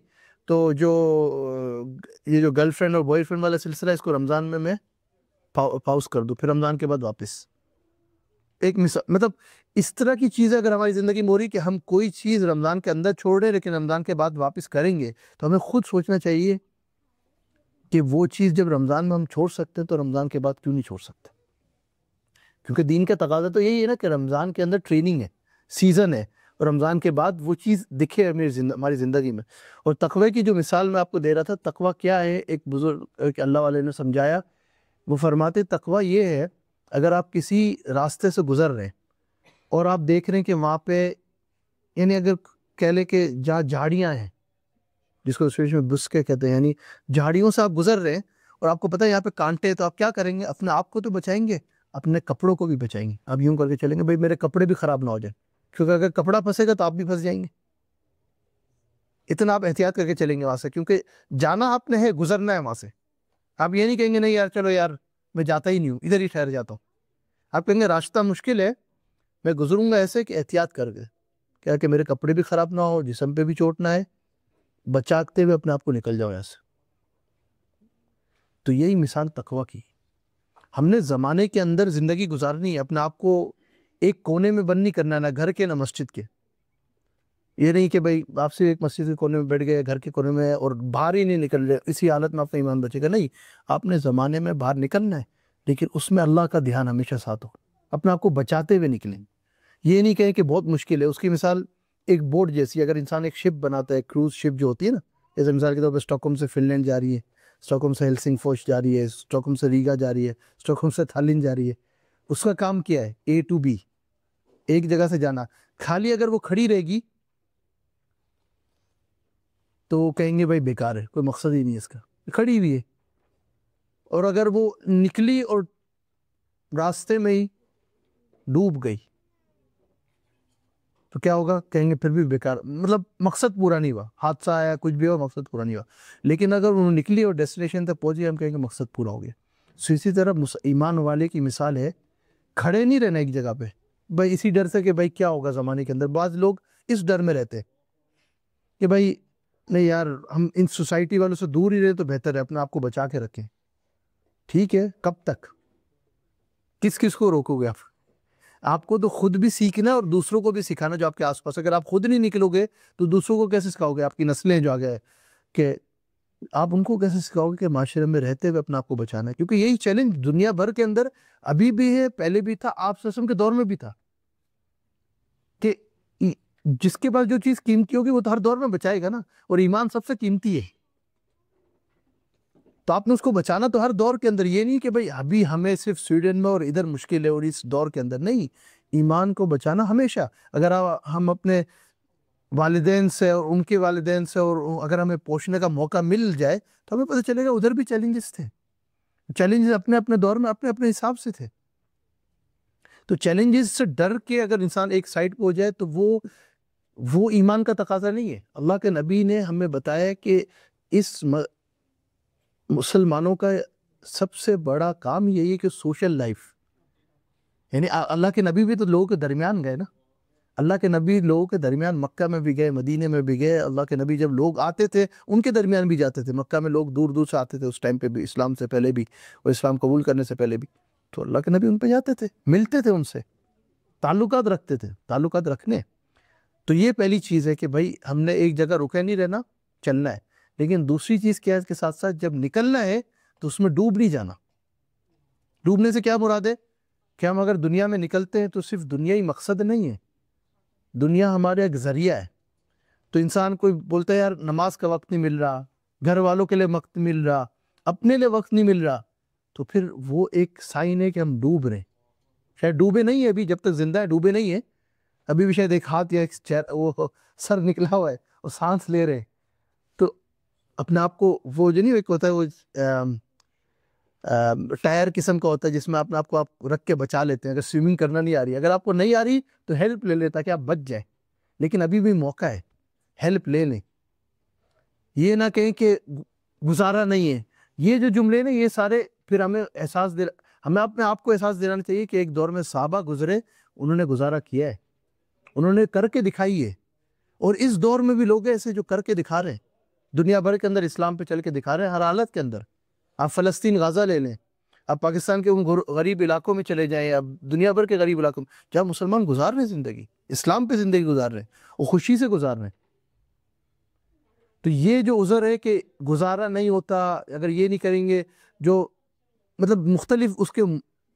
تو یہ جو گرل فرینڈ اور بوائے فرینڈ والا سلسلہ ہے اس کو رمضان میں پاؤز کر دوں, پھر رمضان کے بعد واپس. ایک مثال, مطلب اس طرح کی چیزیں اگر ہماری زندگی میں ہو رہی کہ ہم کوئی چیز رمضان کے اندر چھوڑ رہے ہیں لیکن رمضان کے بعد واپس کریں گے, تو ہمیں خود سوچنا چاہیے کہ وہ چیز جب رمضان میں ہم چھوڑ سکتے ہیں تو رمضان کے بعد کیوں نہیں چھوڑ سکتے. کیونکہ دین کا تقاضا تو یہی ہے نا کہ رمضان کے اندر ٹریننگ ہے, سیزن ہے, اور رمضان کے بعد وہ چیز دکھے ہماری زندگی میں. اور تقوی کی جو مثال میں آپ کو دے رہا تھا, تقوی کیا ہے, ایک بزرگ اللہ والے نے سمجھایا. وہ فرماتے تقوی یہ ہے, اگر آپ کسی راستے سے گزر رہے ہیں اور آپ دیکھ رہے ہیں کہ وہاں پہ, یعنی اگر کہہ لیں کہ جہاں جھاڑیاں ہیں, جس کو اسپیش میں بسکے کہتے ہیں, یعنی جھاڑیوں سے آپ گزر رہے ہیں اور آپ کو پتہ ہے یہاں پہ کانٹے ہیں, تو آپ کیا کریں گے؟ اپنے آپ کو تو بچائیں گے, اپنے کپڑوں کو بھی بچائیں گے. آپ یوں کر کے چلیں گے بھئی میرے کپڑے بھی خراب نہ ہو جائیں, کیونکہ اگر کپڑا پھنسے گا تو آپ بھی پھنس جائیں گے. اتنا آپ احتیاط کر کے چلیں گے وہاں سے, کیونکہ جانا آپ نے ہے, گزرنا ہے وہاں سے. آپ یہ نہیں کہیں گے نہیں یار چلو یار میں جاتا ہی نہیں ہوں, ادھر ہی ٹھہر جاتا ہوں. آپ کہیں گے راستہ مشکل ہے, میں گزروں گا ایسے کہ احتیاط کر کے, کیا کہ میرے کپڑے بھی خراب نہ ہو, جسم پہ بھی چوٹ نہ ہے, بچاتے ہوئے اپنے آپ کو نکل جاؤ یہاں سے. تو یہی مثال تقوی کی. ہم نے زمانے کے اندر زندگی گزارنی ہے, اپنے آپ کو ایک کونے میں بند نہیں کرنا, نہ گھر کے نہ مسجد کے. یہ نہیں کہ بھئی آپ سے ایک مسجد کے کونے میں بیٹھ گئے, گھر کے کونے میں, اور باہر ہی نہیں نکل رہے, اسی حالت میں اپنا ایمان بچے گا. نہیں, آپ نے زمانے میں باہر نکلنا ہے, لیکن اس میں اللہ کا دھیان ہمیشہ ساتھ ہو, اپنے آپ کو بچاتے ہوئے نکلیں. یہ نہیں کہیں کہ بہت مشکل ہے. اس کی مثال ایک بوٹ جیسی, اگر انسان ایک شپ بناتا ہے, کروز شپ جو ہوتی ہے نا, جیسے مثال کے طور پہ اسٹاکہولم سے فن لینڈ جا رہی ہے, اسٹاکہولم سے ہیلسنگفورس جا رہی ہے, اسٹاکہولم سے ریگا جا رہی ہے, اسٹاکہولم سے تھالین جا رہی ہے. اس کا کام کیا ہے؟ A to B, ایک جگہ سے جانا. خالی اگر وہ کھڑی رہے گی تو کہیں گے بھائی بیکار ہے, کوئی مقصد ہی نہیں ہے اس کا, کھڑی ہوئی ہے. اور اگر وہ نکلی اور راستے میں ہی ڈوب گئی تو کیا ہوگا؟ کہیں گے پھر بھی بیکار, مطلب مقصد پورا نہیں ہوا, حادثہ آیا, کچھ بھی ہوا, مقصد پورا نہیں ہوا. لیکن اگر وہ نکلی اور ڈیسٹینیشن تک پہنچ گئی, ہم کہیں گے مقصد پورا ہو گیا. سو اسی طرح ایمان والے کی مثال ہے, کھڑے نہیں رہنا ایک جگہ پہ بھائی اسی ڈر سے کہ بھائی کیا ہوگا زمانے کے اندر. بعض لوگ اس ڈر میں رہتے کہ بھائی نہیں یار ہم ان سوسائٹی والوں سے دور ہی رہے تو بہتر ہے, اپنے آپ کو بچا کے رکھیں. ٹھیک ہے, کب تک, کس کو روکو گے آپ؟ آپ کو تو خود بھی سیکھنا اور دوسروں کو بھی سکھانا جو آپ کے آس پاس. اگر آپ خود نہیں نکلو گے تو دوسروں کو کیسے سکھاؤ گے؟ آپ کی نسلیں جو آگے کہ آپ ان کو کیسے سکھاؤ گے کہ معاشرے میں رہتے ہوئے اپنا آپ کو بچانا ہے؟ کیونکہ یہی چیلنج دنیا بھر کے اندر ابھی بھی ہے, پہلے بھی تھا, آپ سسم کے دور میں بھی تھا, کہ جس کے پاس جو چیز قیمتی ہوگی وہ تو ہر دور میں بچائے گا نا. اور ایمان سب سے قیمتی ہے, تو آپ نے اس کو بچانا تو ہر دور کے اندر. یہ نہیں کہ بھئی ابھی ہمیں صرف سویڈن میں اور ادھر مشکل ہے اور اس دور کے اندر نہیں, ایمان کو بچانا ہمیشہ. اگر ہم اپنے والدین سے اور ان کے والدین سے, اور اگر ہمیں پوچھنے کا موقع مل جائے تو ہمیں پتہ چلے گا ادھر بھی چیلنجز تھے. چیلنجز اپنے اپنے دور میں اپنے اپنے حساب سے تھے. تو چیلنجز سے ڈر کے اگر انسان ایک سائڈ پہ ہو جائے تو وہ ایمان کا تقاضا نہیں ہے. اللہ کے نبی نے ہمیں بتایا کہ اس مسلمانوں کا سب سے بڑا کام یہی ہے کہ سوشل لائف، یعنی اللہ کے نبی بھی تو لوگوں کے درمیان گئے نا، اللہ کے نبی لوگوں کے درمیان مکہ میں بھی گئے، مدینے میں بھی گئے. اللہ کے نبی جب لوگ آتے تھے ان کے درمیان بھی جاتے تھے. مکہ میں لوگ دور دور سے آتے تھے اس ٹائم پہ بھی، اسلام سے پہلے بھی اور اسلام قبول کرنے سے پہلے بھی. تو اللہ کے نبی ان پہ جاتے تھے، ملتے تھے ان سے، تعلقات رکھتے تھے. تعلقات رکھنے تو یہ پہلی چیز ہے کہ بھائی ہم نے ایک جگہ رکے نہیں رہنا، چلنا ہے. لیکن دوسری چیز کیا ہے اس کے ساتھ ساتھ جب نکلنا ہے تو اس میں ڈوب نہیں جانا. ڈوبنے سے کیا مراد ہے کہ ہم اگر دنیا میں نکلتے ہیں تو صرف دنیا ہی مقصد نہیں ہے، دنیا ہمارا ایک ذریعہ ہے. تو انسان کوئی بولتا ہے یار نماز کا وقت نہیں مل رہا، گھر والوں کے لیے وقت نہیں مل رہا، اپنے لیے وقت نہیں مل رہا، تو پھر وہ ایک سائن ہے کہ ہم ڈوب رہے ہیں. شاید ڈوبے نہیں ہے ابھی، جب تک زندہ ہے ڈوبے نہیں ہے ابھی بھی، شاید ایک ہاتھ یا ایک وہ سر نکلا ہوا ہے اور سانس لے رہے. تو اپنے آپ کو وہ جو نہیں ایک ہوتا ہے وہ ٹائر قسم کا ہوتا ہے جس میں اپنے آپ کو آپ رکھ کے بچا لیتے ہیں. اگر سوئمنگ کرنا نہیں آ رہی، اگر آپ کو نہیں آ رہی تو ہیلپ لے لیں تاکہ آپ بچ جائیں. لیکن ابھی بھی موقع ہے، ہیلپ لے لیں. یہ نہ کہیں کہ گزارا نہیں ہے. یہ جو جملے نا یہ سارے پھر ہمیں ہمیں اپنے آپ کو احساس دلانا چاہیے کہ ایک دور میں صحابہ گزرے، انہوں نے گزارا کیا ہے، انہوں نے کر کے دکھائی ہے. اور اس دور میں بھی لوگ ایسے جو کر کے دکھا رہے ہیں، دنیا بھر کے اندر اسلام پہ چل کے دکھا رہے ہیں ہر حالت کے اندر. آپ فلسطین غزہ لے لیں، آپ پاکستان کے ان غریب علاقوں میں چلے جائیں، آپ دنیا بھر کے غریب علاقوں میں جہاں مسلمان گزار رہے ہیں زندگی، اسلام پہ زندگی گزار رہے ہیں اور خوشی سے گزار رہے ہیں. تو یہ جو عذر ہے کہ گزارا نہیں ہوتا، اگر یہ نہیں کریں گے، جو مطلب مختلف اس کے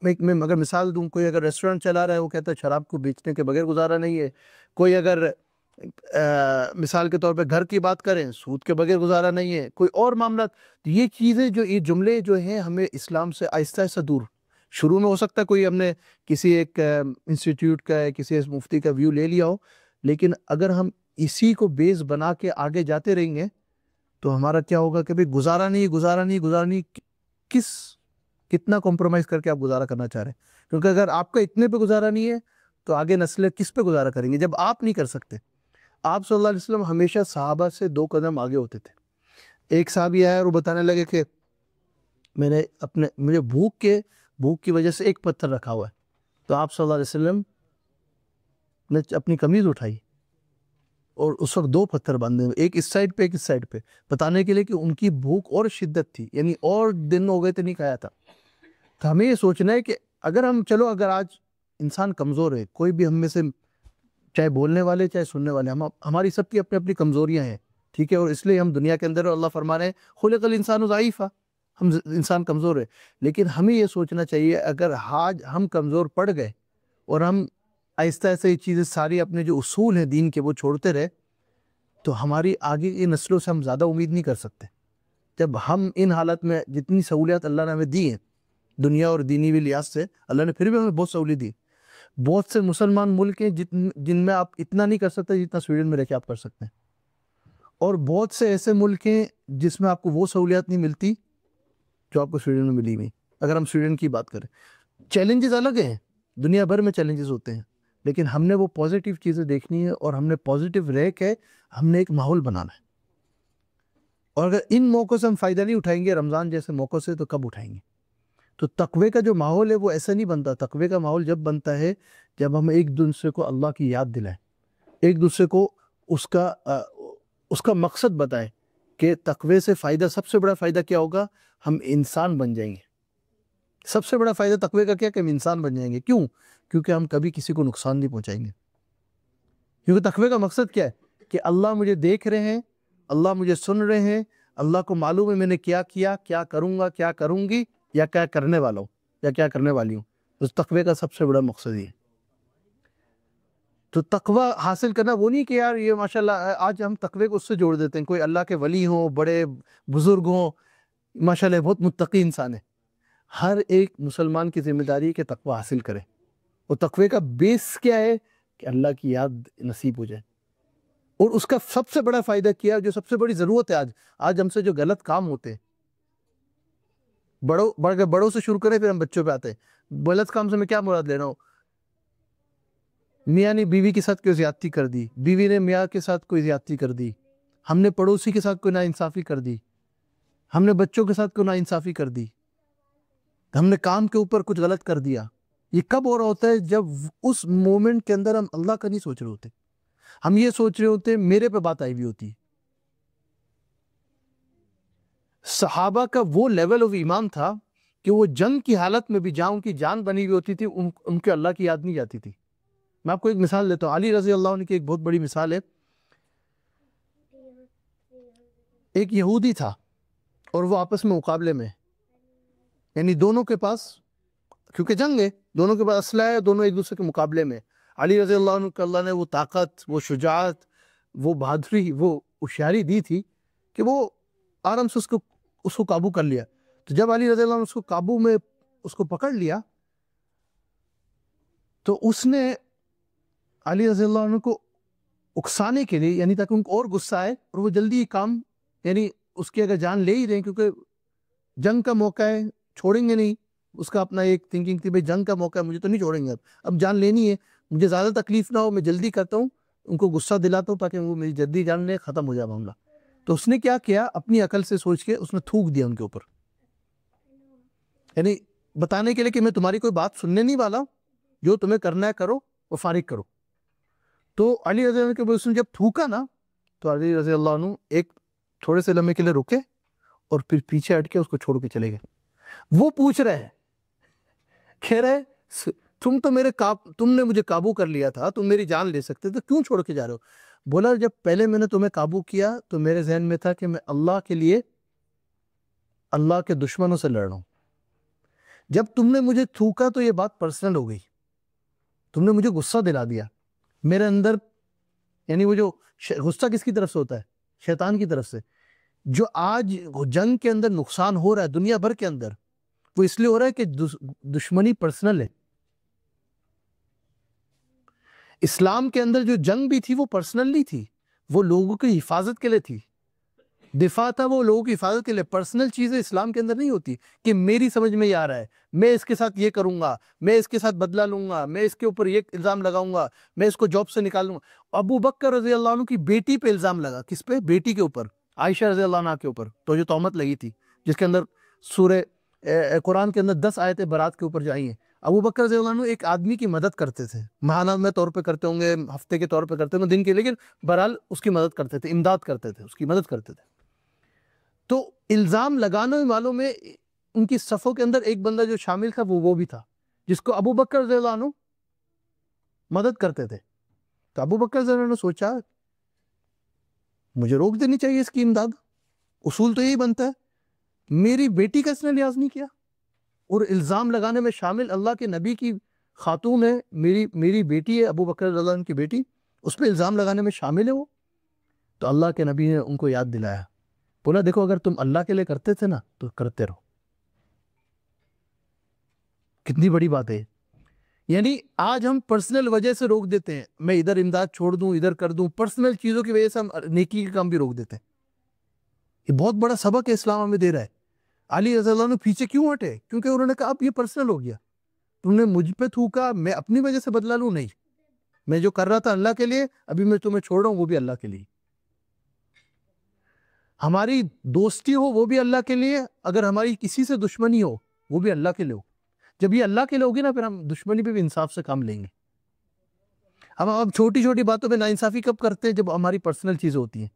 میں اگر مثال دوں، کوئی اگر ریسٹورنٹ چلا رہا ہے وہ کہتا ہے شراب کو بیچنے کے بغیر گزارا نہیں ہے. کوئی اگر مثال کے طور پہ گھر کی بات کریں، سود کے بغیر گزارا نہیں ہے. کوئی اور معاملات، یہ چیزیں جو یہ جملے جو ہیں ہمیں اسلام سے آہستہ آہستہ دور. شروع میں ہو سکتا ہے کوئی ہم نے کسی ایک انسٹیٹیوٹ کا ہے، کسی ایک مفتی کا ویو لے لیا ہو، لیکن اگر ہم اسی کو بیس بنا کے آگے جاتے رہیں گے تو ہمارا کیا ہوگا کہ بھئی گزارا نہیں کتنا کمپرومائز کر کے آپ گزارا کرنا چاہ رہے ہیں. کیونکہ اگر آپ کا اتنے پہ گزارا نہیں ہے تو آگے نسلیں کس پہ گزارا کریں گے جب آپ نہیں کر سکتے. آپ صلی اللہ علیہ وسلم ہمیشہ صحابہ سے 2 قدم آگے ہوتے تھے. ایک صحابی آیا اور وہ بتانے لگے کہ مجھے بھوک کی وجہ سے ایک پتھر رکھا ہوا ہے. تو آپ صلی اللہ علیہ وسلم نے اپنی قمیض اٹھائی اور اس وقت 2 پتھر باندھے، ایک اس سائڈ پہ ایک اس سائڈ پہ، بتانے کے لیے کہ ان کی بھوک اور شدت تھی، یعنی اور دن ہو گئے تھے نہیں کھایا تھا. تو ہمیں یہ سوچنا ہے کہ اگر آج انسان کمزور ہے، کوئی بھی ہم میں سے چاہے بولنے والے چاہے سننے والے، ہماری سب کی اپنی اپنی کمزوریاں ہیں، ٹھیک ہے، اور اس لیے ہم دنیا کے اندر اللہ فرما رہے ہیں خلق الانسان ضعیفا، ہم انسان کمزور ہے. لیکن ہمیں یہ سوچنا چاہیے اگر آج ہم کمزور پڑ گئے اور ہم آہستہ آہستہ یہ چیزیں ساری اپنے جو اصول ہیں دین کے وہ چھوڑتے رہے تو ہماری آگے کی نسلوں سے ہم زیادہ امید نہیں کر سکتے. جب ہم ان حالت میں جتنی سہولیات اللہ نے ہمیں دی ہیں دنیا اور دینی بھی لحاظ سے، اللہ نے پھر بھی ہمیں بہت سہولیت دی. بہت سے مسلمان ملک ہیں جن میں آپ اتنا نہیں کر سکتے جتنا سویڈن میں رہ کے آپ کر سکتے ہیں، اور بہت سے ایسے ملک ہیں جس میں آپ کو وہ سہولیات نہیں ملتی جو آپ کو سویڈن میں ملی ہوئی. اگر ہم سویڈن کی بات کریں، چیلنجز الگ ہیں، دنیا بھر میں چیلنجز ہوتے ہیں، لیکن ہم نے وہ پازیٹیو چیزیں دیکھنی ہے اور ہم نے پازیٹیو رہ کے ہم نے ایک ماحول بنانا ہے. اور اگر ان موقعوں سے ہم فائدہ نہیں اٹھائیں گے، رمضان جیسے موقعوں سے، تو کب اٹھائیں گے؟ تو تقوی کا جو ماحول ہے وہ ایسا نہیں بنتا. تقوی کا ماحول جب بنتا ہے جب ہم ایک دوسرے کو اللہ کی یاد دلائیں، ایک دوسرے کو اس کا مقصد بتائیں کہ تقوی سے فائدہ، سب سے بڑا فائدہ کیا ہوگا؟ ہم انسان بن جائیں گے. سب سے بڑا فائدہ تقوی کا کیا کہ ہم انسان بن جائیں گے. کیوں؟ کیونکہ ہم کبھی کسی کو نقصان نہیں پہنچائیں گے. کیونکہ تقوی کا مقصد کیا ہے کہ اللہ مجھے دیکھ رہے ہیں، اللہ مجھے سن رہے ہیں، اللہ کو معلوم ہے میں نے کیا کیا، کیا کروں گا، کیا کروں گی، یا کیا کرنے والا ہوں، یا کیا کرنے والی ہوں. اس تقوی کا سب سے بڑا مقصد یہ ہے. تو تقوی حاصل کرنا وہ نہیں کہ یار یہ ماشاءاللہ آج ہم تقوی کو اس سے جوڑ دیتے ہیں، کوئی اللہ کے ولی ہوں، بڑے بزرگ ہوں، ماشاءاللہ بہت متقی انسان ہے. ہر ایک مسلمان کی ذمہ داری ہے کہ تقوی حاصل کرے. اور تقوی کا بیس کیا ہے کہ اللہ کی یاد نصیب ہو جائے. اور اس کا سب سے بڑا فائدہ کیا، جو سب سے بڑی ضرورت ہے آج ہم سے جو غلط کام ہوتے ہیں، بڑوں سے شروع کریں پھر ہم بچوں پہ آتے ہیں. غلط کام سے میں کیا مراد لے رہا ہوں؟ میاں نے بیوی کے ساتھ کوئی زیادتی کر دی، بیوی نے میاں کے ساتھ کوئی زیادتی کر دی، ہم نے پڑوسی کے ساتھ کوئی ناانصافی کر دی، ہم نے بچوں کے ساتھ کوئی ناانصافی کر دی، ہم نے کام کے اوپر کچھ غلط کر دیا. یہ کب ہو رہا ہوتا ہے؟ جب اس مومنٹ کے اندر ہم اللہ کا نہیں سوچ رہے ہوتے، ہم یہ سوچ رہے ہوتے میرے پہ بات آئی ہوئی ہوتی. صحابہ کا وہ لیول آف ایمان تھا کہ وہ جنگ کی حالت میں بھی جہاں ان کی جان بنی ہوئی ہوتی تھی ان کے اللہ کی یاد نہیں جاتی تھی. میں آپ کو ایک مثال دیتا ہوں. علی رضی اللہ عنہ کی ایک بہت بڑی مثال ہے. ایک یہودی تھا اور وہ آپس میں مقابلے میں، یعنی دونوں کے پاس، کیونکہ جنگ ہے، دونوں کے پاس اسلحہ ہے، دونوں ایک دوسرے کے مقابلے میں. علی رضی اللہ عنہ کو اللہ نے وہ طاقت، وہ شجاعت، وہ بہادری، وہ ہوشیاری دی تھی کہ وہ آرام سے اس کو قابو کر لیا. تو جب علی رضی اللہ عنہ اس کو قابو میں اس کو پکڑ لیا تو اس نے علی رضی اللہ عنہ کو اکسانے کے لیے، یعنی تاکہ ان کو اور غصہ آئے اور وہ جلدی کام، یعنی اس کی اگر جان لے ہی رہے ہیں کیونکہ جنگ کا موقع ہے، چھوڑیں گے نہیں. اس کا اپنا ایک تھنکنگ تھی، بھئی جنگ کا موقع ہے، مجھے تو نہیں چھوڑیں گے، اب جان لینی ہے، مجھے زیادہ تکلیف نہ ہو، میں جلدی کرتا ہوں، ان کو غصہ دلاتا ہوں تاکہ وہ میری جلدی جان لے، ختم ہو جائے معاملہ. تو اس نے کیا کیا؟ اپنی عقل سے سوچ کے اس نے تھوک دیا ان کے اوپر، یعنی بتانے کے لیے کہ میں تمہاری کوئی بات سننے نہیں والا، جو تمہیں کرنا ہے کرو اور فارغ کرو. تو علی رضی اللہ عنہ کے اس نے جب تھوکا نا تو علی رضی اللہ عنہ ایک تھوڑے سے لمحے کے لیے رکے اور پھر پیچھے ہٹ کے اس کو چھوڑ کے چلے گئے. وہ پوچھ رہے ہیں، کہہ رہے تم نے مجھے قابو کر لیا تھا، تم میری جان لے سکتے تو کیوں چھوڑ کے جا رہے ہو؟ بولا جب پہلے میں نے تمہیں قابو کیا تو میرے ذہن میں تھا کہ میں اللہ کے لیے اللہ کے دشمنوں سے لڑ رہا ہوں. جب تم نے مجھے تھوکا تو یہ بات پرسنل ہو گئی، تم نے مجھے غصہ دلا دیا میرے اندر، یعنی وہ جو غصہ کس کی طرف سے ہوتا ہے؟ شیطان کی طرف سے. جو آج جنگ کے اندر نقصان ہو رہا ہے دنیا بھر کے اندر، وہ اس لیے ہو رہا ہے کہ دشمنی پرسنل ہے. اسلام کے اندر جو جنگ بھی تھی وہ پرسنل نہیں تھی، وہ لوگوں کی حفاظت کے لیے تھی، دفاع تھا وہ لوگوں کی حفاظت کے لیے. پرسنل چیزیں اسلام کے اندر نہیں ہوتی کہ میری سمجھ میں یہ آ رہا ہے، میں اس کے ساتھ یہ کروں گا، میں اس کے ساتھ بدلہ لوں گا، میں اس کے اوپر یہ الزام لگاؤں گا، میں اس کو جاب سے نکال لوں گا. ابو بکر رضی اللہ عنہ کی بیٹی پہ الزام لگا. کس پہ؟ بیٹی کے اوپر، عائشہ رضی اللہ عنہ کے اوپر. تو جو تہمت لگی تھی جس کے اندر سورہ قرآن کے اندر 10 آیتیں برات کے اوپر جائی ہیں. ابو بکر رضی اللہ عنہ ایک آدمی کی مدد کرتے تھے، ماہانہ میں طور پہ کرتے ہوں گے، ہفتے کے طور پہ کرتے ہوں گے، دن کے، لیکن بہرحال اس کی مدد کرتے تھے، امداد کرتے تھے، اس کی مدد کرتے تھے. تو الزام لگانے والوں میں ان کی صفوں کے اندر ایک بندہ جو شامل تھا وہ بھی تھا جس کو ابو بکر رضی اللہ عنہ مدد کرتے تھے. تو ابو بکر رضی اللہ عنہ نے سوچا مجھے روک دینی چاہیے اس کی امداد، اصول تو یہی بنتا ہے. میری بیٹی کا اس نے لحاظ نہیں کیا اور الزام لگانے میں شامل، اللہ کے نبی کی خاتون ہے، میری بیٹی ہے ابو بکر رضی اللہ عنہ کی بیٹی، اس پہ الزام لگانے میں شامل ہے وہ. تو اللہ کے نبی نے ان کو یاد دلایا، بولا دیکھو اگر تم اللہ کے لیے کرتے تھے نا تو کرتے رہو. کتنی بڑی بات ہے. یعنی آج ہم پرسنل وجہ سے روک دیتے ہیں، میں ادھر امداد چھوڑ دوں، ادھر کر دوں، پرسنل چیزوں کی وجہ سے ہم نیکی کے کام بھی روک دیتے ہیں. یہ بہت بڑا سبق ہے اسلام ہمیں دے رہا ہے. علی رضی اللہ عنہ پیچھے کیوں ہٹے؟ کیونکہ انہوں نے کہا اب یہ پرسنل ہو گیا، تم نے مجھ پہ تھوکا، میں اپنی وجہ سے بدلا لوں؟ نہیں، میں جو کر رہا تھا اللہ کے لیے، ابھی میں تمہیں چھوڑ رہا ہوں وہ بھی اللہ کے لیے. ہماری دوستی ہو وہ بھی اللہ کے لیے، اگر ہماری کسی سے دشمنی ہو وہ بھی اللہ کے لیے ہو. جب یہ اللہ کے لیے ہوگی نا پھر ہم دشمنی پہ بھی انصاف سے کام لیں گے. اب چھوٹی چھوٹی باتوں پہ ناانصافی کب کرتے ہیں؟ جب ہماری پرسنل چیزیں ہوتی ہیں.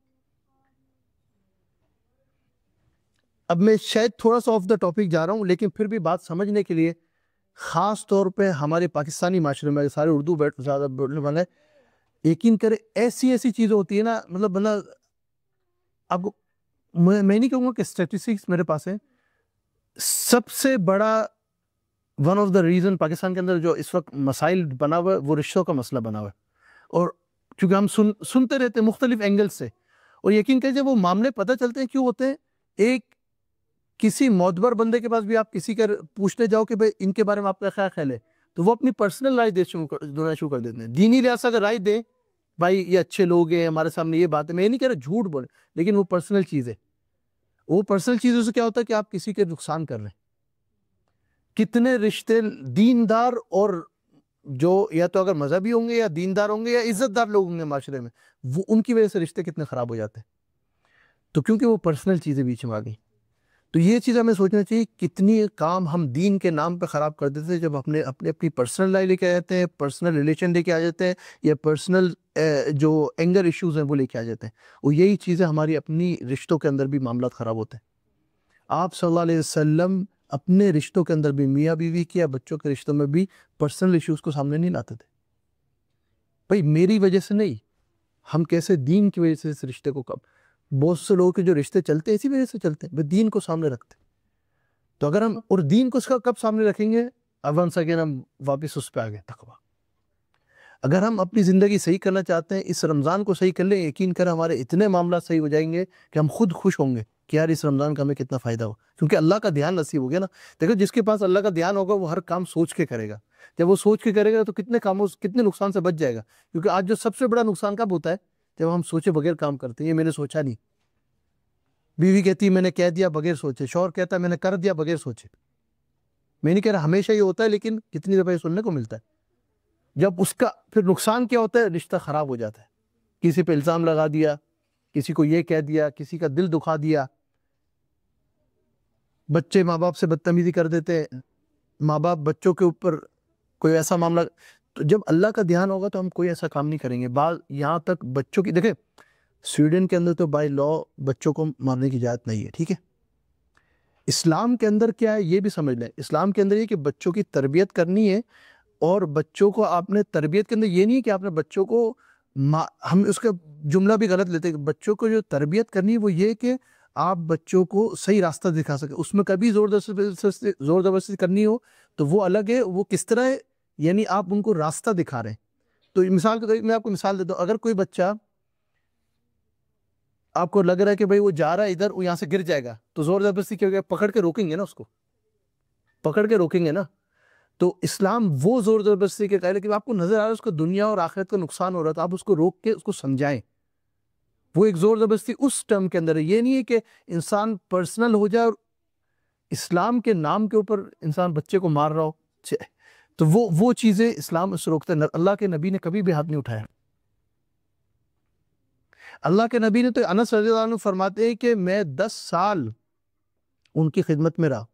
اب میں شاید تھوڑا سا آف دا ٹاپک جا رہا ہوں لیکن پھر بھی بات سمجھنے کے لیے، خاص طور پہ ہمارے پاکستانی معاشرے میں سارے اردو زیادہ بولنے والے یقین کرے ایسی چیزیں ہوتی ہیں نا، مطلب بندہ، آپ کو میں نہیں کہوں گا کہ اسٹیٹسٹکس میرے پاس ہے، سب سے بڑا one of the reason Pakistan کے اندر جو اس وقت مسائل بنا ہوا ہے وہ رشتوں کا مسئلہ بنا ہوا ہے. اور کیونکہ ہم سنتے رہتے ہیں مختلف اینگل سے، اور یقین کریے وہ معاملے پتہ چلتے ہیں کیوں ہوتے ہیں. ایک کسی معتبر بندے کے پاس بھی آپ کسی کا پوچھنے جاؤ کہ بھئی ان کے بارے میں آپ کا کیا خیال ہے، تو وہ اپنی پرسنل رائے دینا شروع کر دیتے ہیں. دینی لحاظ سے اگر رائے دیں بھائی یہ اچھے لوگ ہیں، ہمارے سامنے یہ بات ہے، میں یہ نہیں کہہ رہا جھوٹ بولے، لیکن وہ پرسنل چیز ہے. وہ پرسنل چیزوں سے کیا ہوتا ہے کہ آپ کسی کے نقصان کر رہے ہیں. کتنے رشتے دیندار اور جو یا تو اگر مذہبی ہوں گے یا دیندار ہوں گے یا عزت دار لوگ ہوں گے معاشرے میں، وہ ان کی وجہ سے رشتے کتنے خراب ہو جاتے ہیں. تو کیونکہ وہ پرسنل چیزیں بیچ میں آ گئی. تو یہ چیز ہمیں سوچنا چاہیے کتنی کام ہم دین کے نام پہ خراب کر دیتے ہیں جب اپنی پرسنل لائف لے کے آ جاتے ہیں، پرسنل ریلیشن لے کے آ جاتے ہیں، یا پرسنل جو اینگر ایشوز ہیں وہ لے کے آ جاتے ہیں. وہ یہی چیزیں ہماری اپنی رشتوں کے اندر بھی معاملات خراب ہوتے ہیں. آپ صلی اللہ علیہ وسلم اپنے رشتوں کے اندر بھی، میاں بیوی کیا بچوں کے رشتوں میں بھی پرسنل ایشوز کو سامنے نہیں لاتے تھے. بھائی میری وجہ سے نہیں، ہم کیسے دین کی وجہ سے اس رشتے کو، کب بہت سے لوگوں کے جو رشتے چلتے ہیں اسی وجہ سے چلتے ہیں، وہ دین کو سامنے رکھتے ہیں. تو اگر ہم اور دین کو اس کا کب سامنے رکھیں گے، ونس اگین ہم واپس اس پہ آ گئے، تقویٰ. اگر ہم اپنی زندگی صحیح کرنا چاہتے ہیں، اس رمضان کو صحیح کر لیں، یقین کریں ہمارے اتنے معاملات صحیح ہو جائیں گے کہ ہم خود خوش ہوں گے کہ یار اس رمضان کا ہمیں کتنا فائدہ ہو، کیونکہ اللہ کا دھیان نصیب ہو گیا نا. دیکھو جس کے پاس اللہ کا دھیان ہوگا وہ ہر کام سوچ کے کرے گا. جب وہ سوچ کے کرے گا تو کتنے نقصان سے بچ جائے گا. کیونکہ آج جو سب سے بڑا نقصان کب ہوتا ہے، جب ہم سوچے بغیر کام کرتے ہیں. یہ میں نے سوچا نہیں، بیوی کہتی ہے میں نے کہہ دیا بغیر سوچے، شوہر کہتا ہے میں نے کر دیا بغیر سوچے. میں نہیں کہہ رہا ہمیشہ یہ ہوتا ہے، لیکن کتنی دفعہ یہ سننے کو ملتا ہے. جب اس کا پھر نقصان کیا ہوتا ہے، رشتہ خراب ہو جاتا ہے. کسی پہ الزام لگا دیا، کسی کو یہ کہہ دیا، کسی کا دل دکھا دیا. بچے ماں باپ سے بدتمیزی کر دیتے، ماں باپ بچوں کے اوپر کوئی ایسا معاملہ. تو جب اللہ کا دھیان ہوگا تو ہم کوئی ایسا کام نہیں کریں گے. بعض یہاں تک بچوں کی، دیکھیں سویڈن کے اندر تو بائی لا بچوں کو مارنے کی اجازت نہیں ہے، ٹھیک ہے. اسلام کے اندر کیا ہے یہ بھی سمجھ لیں. اسلام کے اندر یہ کہ بچوں کی تربیت کرنی ہے، اور بچوں کو آپ نے تربیت کے اندر یہ نہیں کہ آپ نے بچوں کو، ہم اس کا جملہ بھی غلط لیتے ہیں. بچوں کو جو تربیت کرنی ہے وہ یہ کہ آپ بچوں کو صحیح راستہ دکھا سکیں. اس میں کبھی زور زبردستی کرنی ہو تو وہ الگ ہے. وہ کس طرح ہے، یعنی آپ ان کو راستہ دکھا رہے ہیں. تو مثال کے طور پر میں آپ کو مثال دیتا ہوں. اگر کوئی بچہ آپ کو لگ رہا ہے کہ بھئی وہ جا رہا ہے ادھر، وہ یہاں سے گر جائے گا، تو زور زبردستی کیا ہوگا، پکڑ کے روکیں گے نا، اس کو پکڑ کے روکیں گے نا. تو اسلام وہ زور زبردستی کے قائل ہے کہ آپ کو نظر آ رہا ہے اس کو دنیا اور آخرت کا نقصان ہو رہا ہے، تو آپ اس کو روک کے اس کو سمجھائیں. وہ ایک زور زبردستی اس ٹرم کے اندر ہے. یہ نہیں ہے کہ انسان پرسنل ہو جائے اور اسلام کے نام کے اوپر انسان بچے کو مار رہا ہو. تو وہ چیزیں اسلام اس سے روکتا ہے. اللہ کے نبی نے کبھی بھی ہاتھ نہیں اٹھایا. اللہ کے نبی نے تو انس رضی اللہ عنہ فرماتے ہیں کہ میں 10 سال ان کی خدمت میں رہا،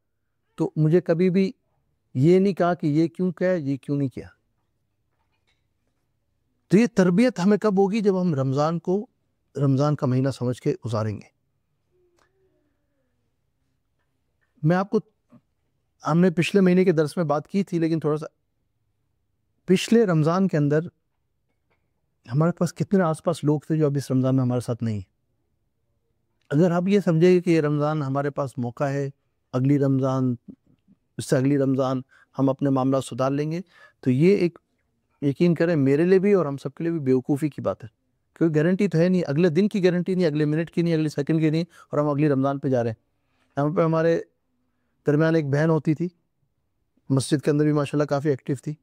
تو مجھے کبھی بھی یہ نہیں کہا کہ یہ کیوں کیا، یہ کیوں نہیں کیا. تو یہ تربیت ہمیں کب ہوگی، جب ہم رمضان کا مہینہ سمجھ کے گزاریں گے. میں آپ کو، ہم نے پچھلے مہینے کے درس میں بات کی تھی، لیکن تھوڑا سا پچھلے رمضان کے اندر ہمارے پاس کتنے آس پاس لوگ تھے جو اب اس رمضان میں ہمارے ساتھ نہیں. اگر آپ یہ سمجھے کہ یہ رمضان ہمارے پاس موقع ہے، اگلی رمضان، اس سے اگلی رمضان ہم اپنے معاملات سدھار لیں گے، تو یہ ایک، یقین کریں میرے لیے بھی اور ہم سب کے لیے بھی بیوقوفی کی بات ہے. کوئی گارنٹی تو ہے نہیں، اگلے دن کی گارنٹی نہیں، اگلے منٹ کی نہیں، اگلے سیکنڈ کی نہیں، اور ہم اگلی رمضان پہ جا رہے ہیں. یہاں پہ ہمارے درمیان ایک بہن ہوتی تھی، مسجد کے اندر بھی ماشاءاللہ کافی ایکٹیو تھی،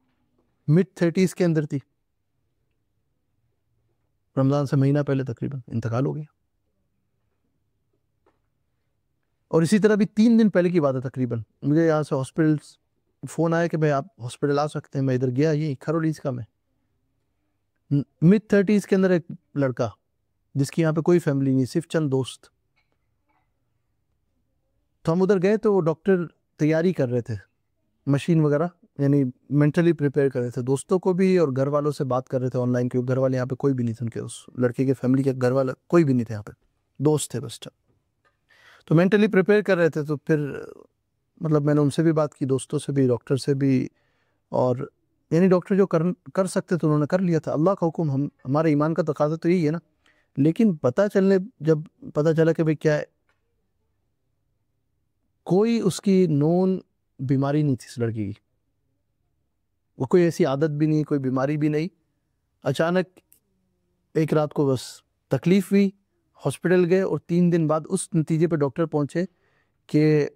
mid 30s کے اندر تھی. رمضان سے مہینہ پہلے تقریباً انتقال ہو گیا. اور اسی طرح بھی 3 دن پہلے کی بات ہے تقریباً، مجھے یہاں سے ہاسپٹل فون آیا کہ بھائی آپ ہاسپٹل آ سکتے ہیں. میں ادھر گیا، یہ کھرولیز کا میں mid 30s کے اندر ایک لڑکا جس کی یہاں پہ کوئی فیملی نہیں، صرف چند دوست. تو ہم ادھر گئے تو وہ ڈاکٹر تیاری کر رہے تھے، مشین وغیرہ، یعنی مینٹلی پریپیئر کر رہے تھے، دوستوں کو بھی اور گھر والوں سے بات کر رہے تھے آن لائن، کیونکہ گھر والے یہاں پہ کوئی بھی نہیں تھے، ان کے اس لڑکے کے فیملی کے گھر والا کوئی بھی نہیں تھے یہاں پہ، دوست تھے بس. تو مینٹلی پریپیئر کر رہے تھے. تو پھر مطلب میں نے ان سے بھی بات کی، دوستوں سے بھی، ڈاکٹر سے بھی، اور یعنی ڈاکٹر جو کر سکتے تو انہوں نے کر لیا تھا. اللہ کا حکم، ہمارے ایمان کا تقاضا تو یہی ہے نا. لیکن جب پتہ چلا کہ بھئی کیا ہے، کوئی اس کی نون بیماری نہیں تھی اس لڑکی کی، وہ کوئی ایسی عادت بھی نہیں، کوئی بیماری بھی نہیں. اچانک ایک رات کو بس تکلیف ہوئی، ہاسپٹل گئے، اور 3 دن بعد اس نتیجے پہ ڈاکٹر پہنچے کہ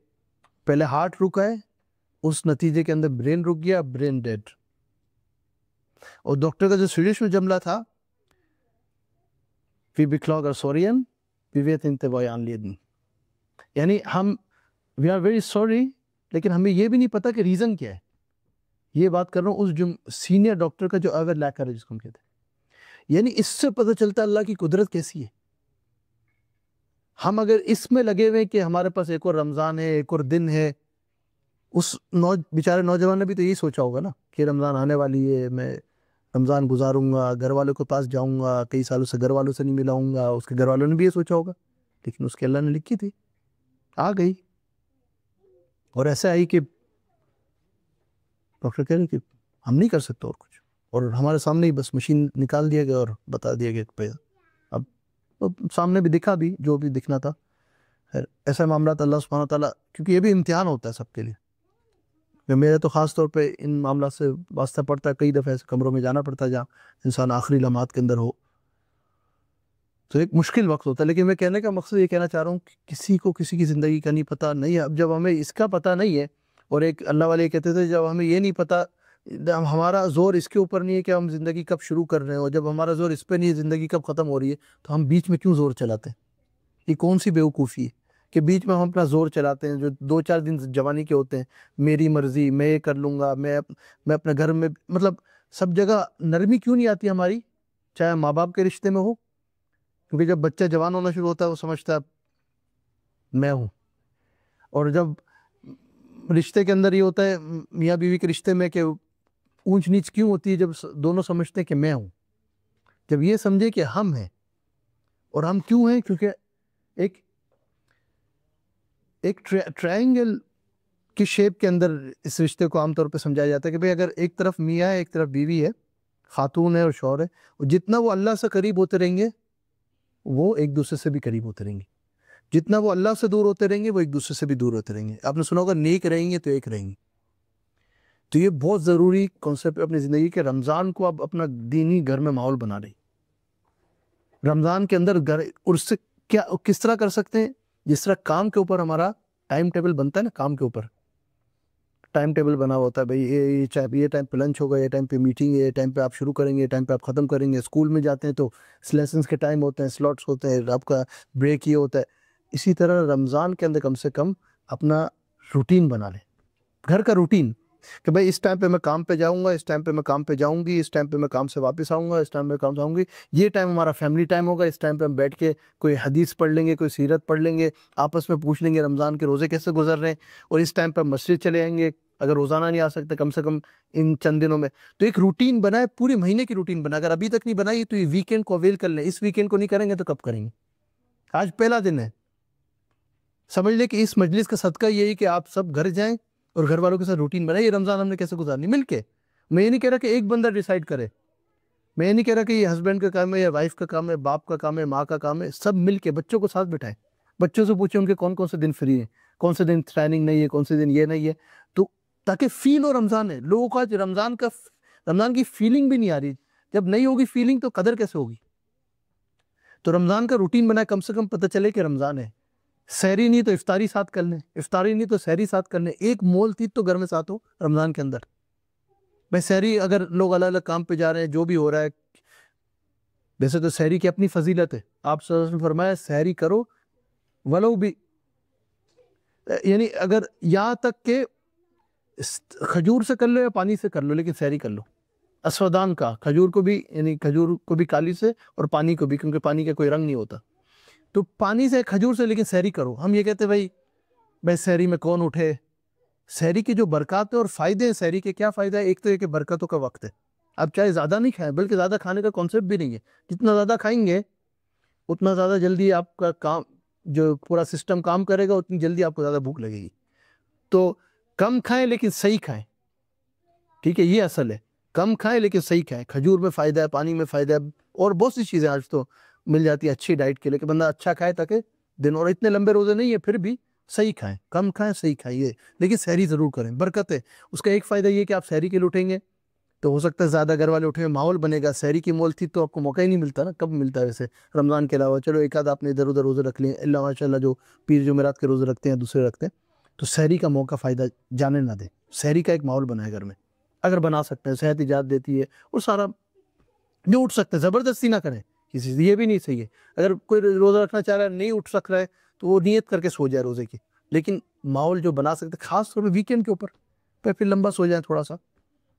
پہلے ہارٹ رکا ہے، اس نتیجے کے اندر برین رک گیا، برین ڈیڈ. اور ڈاکٹر کا جو سویڈش میں جملہ تھا، وی بیکلاگر سورین وی ویت انتے وایان لیدن، یعنی ہم وی آر ویری سوری، لیکن ہمیں یہ بھی نہیں پتا کہ ریزن کیا ہے. یہ بات کر رہا ہوں اس سینئر ڈاکٹر کا جو ایور لیکر ہے جس کو ہم کہتے ہیں. یعنی اس سے پتہ چلتا ہے اللہ کی قدرت کیسی ہے. ہم اگر اس میں لگے ہوئے کہ ہمارے پاس ایک اور رمضان ہے، ایک اور دن ہے، اس بیچارے نوجوان نے بھی تو یہی سوچا ہوگا نا کہ رمضان آنے والی ہے، میں رمضان گزاروں گا، گھر والوں کے پاس جاؤں گا، کئی سالوں سے گھر والوں سے نہیں ملا ہوں گا، اس کے گھر والوں نے بھی یہ سوچا ہوگا، لیکن اس کے اللہ نے لکھی تھی، آ گئی، اور ایسے آئی کہ ڈاکٹر کہہ رہے کہ ہم نہیں کر سکتے اور کچھ، اور ہمارے سامنے ہی بس مشین نکال دیا گیا اور بتا دیا گیا کہ اب سامنے بھی دکھا بھی جو بھی دکھنا تھا۔ ایسے معاملات اللہ سبحانہ تعالیٰ، کیونکہ یہ بھی امتحان ہوتا ہے سب کے لیے، میرے تو خاص طور پہ ان معاملات سے واسطہ پڑتا ہے، کئی دفعہ ایسے کمروں میں جانا پڑتا ہے جہاں انسان آخری لمحات کے اندر ہو، تو ایک مشکل وقت ہوتا ہے، لیکن میں کہنے کا مقصد یہ کہنا چاہ رہا ہوں کہ کسی کو کسی کی زندگی کا نہیں پتہ نہیں ہے۔ اب جب ہمیں اس کا پتہ نہیں ہے، اور ایک اللہ والے کہتے تھے جب ہمیں یہ نہیں پتہ، ہمارا زور اس کے اوپر نہیں ہے کہ ہم زندگی کب شروع کر رہے ہیں، اور جب ہمارا زور اس پہ نہیں ہے زندگی کب ختم ہو رہی ہے، تو ہم بیچ میں کیوں زور چلاتے ہیں؟ یہ کون سی بیوقوفی ہے کہ بیچ میں ہم اپنا زور چلاتے ہیں؟ جو 2-4 دن جوانی کے ہوتے ہیں، میری مرضی، میں یہ کر لوں گا، میں اپنے گھر میں، مطلب سب جگہ نرمی کیوں نہیں آتی ہماری، چاہے ماں باپ کے رشتے میں ہو، کیونکہ جب بچہ جوان ہونا شروع ہوتا ہے وہ سمجھتا ہے میں ہوں، اور جب رشتے کے اندر یہ ہوتا ہے میاں بیوی کے رشتے میں کہ اونچ نیچ کیوں ہوتی ہے، جب دونوں سمجھتے ہیں کہ میں ہوں، جب یہ سمجھے کہ ہم ہیں، اور ہم کیوں ہیں، کیونکہ ایک ٹرائنگل کی شیپ کے اندر اس رشتے کو عام طور پہ سمجھایا جاتا ہے کہ بھئی اگر ایک طرف میاں ہے، ایک طرف بیوی ہے، خاتون ہے اور شوہر ہے، اور جتنا وہ اللہ سے قریب ہوتے رہیں گے وہ ایک دوسرے سے بھی قریب ہوتے رہیں گے، جتنا وہ اللہ سے دور ہوتے رہیں گے وہ ایک دوسرے سے بھی دور ہوتے رہیں گے۔ آپ نے سنا ہوگا نیک رہیں گے تو ایک رہیں گے، تو یہ بہت ضروری کانسیپٹ اپنی زندگی کے۔ رمضان کو آپ اپنا دینی گھر میں ماحول بنا رہے، رمضان کے اندر گھر، اور اس سے کیا کس طرح کر سکتے ہیں؟ جس طرح کام کے اوپر ہمارا ٹائم ٹیبل بنتا ہے نا، کام کے اوپر ٹائم ٹیبل بنا ہوتا ہے، بھئی یہ ٹائم پہ لنچ ہوگا، یہ ٹائم پہ میٹنگ ہے، یہ ٹائم پہ آپ شروع کریں گے، یہ ٹائم پہ آپ ختم کریں گے، اسکول میں جاتے ہیں تو لیسنس کے ٹائم ہوتے ہیں، سلاٹس ہوتے ہیں، آپ کا بریک یہ ہوتا ہے، اسی طرح رمضان کے اندر کم سے کم اپنا روٹین بنا لیں، گھر کا روٹین، کہ بھئی اس ٹائم پہ میں کام پہ جاؤں گا، اس ٹائم پہ میں کام پہ جاؤں گی، اس ٹائم پہ میں کام سے واپس آؤں گا، اس ٹائم پہ کام سے آؤں گی، یہ ٹائم ہمارا فیملی ٹائم ہوگا، اس ٹائم پہ ہم بیٹھ کے کوئی حدیث پڑھ لیں گے، کوئی سیرت پڑھ لیں گے، آپس میں پوچھ لیں گے رمضان کے روزے کیسے گزر رہے ہیں، اور اس ٹائم پہ مسجد چلے آئیں گے، اگر روزانہ نہیں آ سکتے کم سے کم ان چند دنوں میں۔ تو ایک روٹین بنائے، پورے مہینے کی روٹین بنائے، اگر ابھی تک نہیں بنائی تو یہ ویکینڈ کو اویل کر لیں، اس ویکینڈ کو نہیں کریں گے تو کب کریں گے؟ آج پہلا دن ہے، سمجھ لیں کہ اس مجلس کا صدقہ یہی کہ آپ سب گھر جائیں اور گھر والوں کے ساتھ روٹین بنائیں، یہ رمضان ہم نے کیسے گزارنی مل کے۔ میں یہ نہیں کہہ رہا کہ ایک بندہ ڈیسائیڈ کرے، میں یہ نہیں کہہ رہا کہ یہ ہسبینڈ کا کام ہے یا وائف کا کام ہے، باپ کا کام ہے، ماں کا کام ہے، سب مل کے بچوں کو ساتھ بٹھائیں، بچوں سے پوچھیں ان کے کون کون سے دن فری ہیں، کون سے دن ٹریننگ نہیں ہے، کون سے دن یہ نہیں ہے، تو تاکہ فیل ہو رمضان ہے۔ لوگوں کا رمضان کی فیلنگ بھی نہیں آ رہی، جب نہیں ہوگی فیلنگ تو قدر کیسے ہوگی؟ تو رمضان کا روٹین بنائے، کم سے کم پتہ چلے کہ رمضان ہے، سحری نہیں تو افطاری ساتھ کر لیں، افطاری نہیں تو سحری ساتھ کر لیں، ایک مول تیت تو گھر میں ساتھ ہو رمضان کے اندر۔ بھائی سحری اگر لوگ الگ الگ کام پہ جا رہے ہیں، جو بھی ہو رہا ہے، ویسے تو سحری کی اپنی فضیلت ہے، آپ صلی اللہ علیہ وسلم نے فرمایا سحری کرو ولو بھی، یعنی اگر یہاں تک کہ کھجور سے کر لو یا پانی سے کر لو، لیکن سحری کر لو۔ اسودان کا کھجور کو بھی، یعنی کھجور کو بھی کالی سے اور پانی کو بھی، کیونکہ پانی کا کوئی رنگ نہیں ہوتا، تو پانی سے کھجور سے، لیکن سحری کرو۔ ہم یہ کہتے ہیں بھائی سحری میں کون اٹھے؟ سحری کی جو برکات ہے اور فائدے ہیں، سحری کے کیا فائدہ ہے؟ ایک تو یہ کہ برکتوں کا وقت ہے، آپ چاہے زیادہ نہیں کھائیں، بلکہ زیادہ کھانے کا کانسیپٹ بھی نہیں ہے، جتنا زیادہ کھائیں گے اتنا زیادہ جلدی آپ کا کام، جو پورا سسٹم کام کرے گا، اتنی جلدی آپ کو زیادہ بھوک لگے گی۔ تو کم کھائیں لیکن صحیح کھائیں، ٹھیک ہے، یہ اصل ہے، کم کھائیں لیکن صحیح کھائیں۔ کھجور میں فائدہ ہے، پانی میں فائدہ ہے، اور بہت سی چیزیں آج تو مل جاتی ہے اچھی ڈائٹ کے لیے کہ بندہ اچھا کھائے تاکہ دن، اور اتنے لمبے روزے نہیں ہے پھر بھی صحیح کھائیں، کم کھائیں صحیح کھائیے، لیکن سحری ضرور کریں، برکت ہے اس کا۔ ایک فائدہ یہ کہ آپ سحری کے لیے اٹھیں گے تو ہو سکتا ہے زیادہ گھر والے اٹھیں، ماحول بنے گا، سحری کی مول تھی تو آپ کو موقع ہی نہیں ملتا نا، کب ملتا ہے ویسے رمضان کے علاوہ؟ چلو ایک آدھ آپ نے ادھر ادھر روزے رکھ لیے، اللہ ماشاء اللہ جو پیر جمعرات کے روزے رکھتے ہیں دوسرے رکھتے ہیں، تو سحری کا موقع فائدہ جانے نہ دیں، سحری کا ایک ماحول بنائے گھر میں، اگر بنا سکتے ہیں، صحت اجازت دیتی ہے، اور سارا جو اٹھ سکتے ہیں زبردستی نہ کریں کسی سے، یہ بھی نہیں صحیح ہے۔ اگر کوئی روزہ رکھنا چاہ رہا ہے، نہیں اٹھ سک رہا ہے، تو وہ نیت کر کے سو جائے روزے کی، لیکن ماحول جو بنا سکتے، خاص طور پہ ویکینڈ کے اوپر پھر لمبا سو جائیں، تھوڑا سا،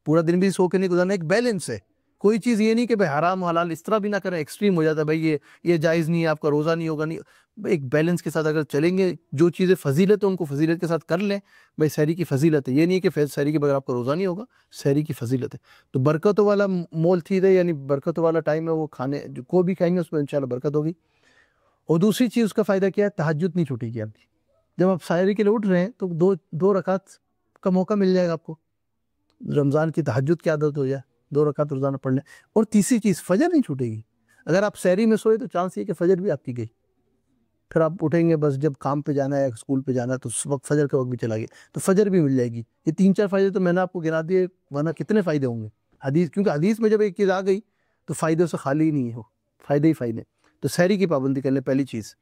پورا دن بھی سو کے نہیں گزارنا، ایک بیلنس ہے، کوئی چیز یہ نہیں کہ بھائی حرام حلال اس طرح بھی نہ کریں، ایکسٹریم ہو جاتا ہے بھائی یہ جائز نہیں ہے، آپ کا روزہ نہیں ہوگا، نہیں. ایک بیلنس کے ساتھ اگر چلیں گے، جو چیزیں فضیلت ہے ان کو فضیلت کے ساتھ کر لیں. بھائی سحری کی فضیلت ہے، یہ نہیں کہ سحری کے بغیر آپ کا روزہ نہیں ہوگا، سحری کی فضیلت ہے. تو برکتوں والا مول تھی ہے، یعنی برکتوں والا ٹائم ہے، وہ کھانے جو کو بھی کھائیں گے اس میں انشاءاللہ برکت ہوگی. اور دوسری چیز اس کا فائدہ کیا ہے، تہجد نہیں چھوٹے گی آپ کی. جب آپ سحری کے لیے اٹھ رہے ہیں تو دو رکعت کا موقع مل جائے گا آپ کو، رمضان کی تہجد کی عادت ہو جائے، 2 رکعت روزانہ پڑھ لیں. اور تیسری چیز فجر نہیں چھوٹے گی. اگر آپ سحری میں سوئے تو چانس یہ کہ فجر بھی آپ کی گئی، پھر آپ اٹھیں گے بس جب کام پہ جانا ہے یا اسکول پہ جانا ہے تو اس وقت فجر کا وقت بھی چلا گیا تو فجر بھی مل جائے گی. یہ 3-4 فائدے تو میں نے آپ کو گنا دیے، ورنہ کتنے فائدے ہوں گے حدیث، کیونکہ حدیث میں جب ایک چیز آ گئی تو فائدے سے خالی ہی نہیں ہے، وہ فائدے ہی فائدے. تو سحری کی پابندی کر لیں، پہلی چیز.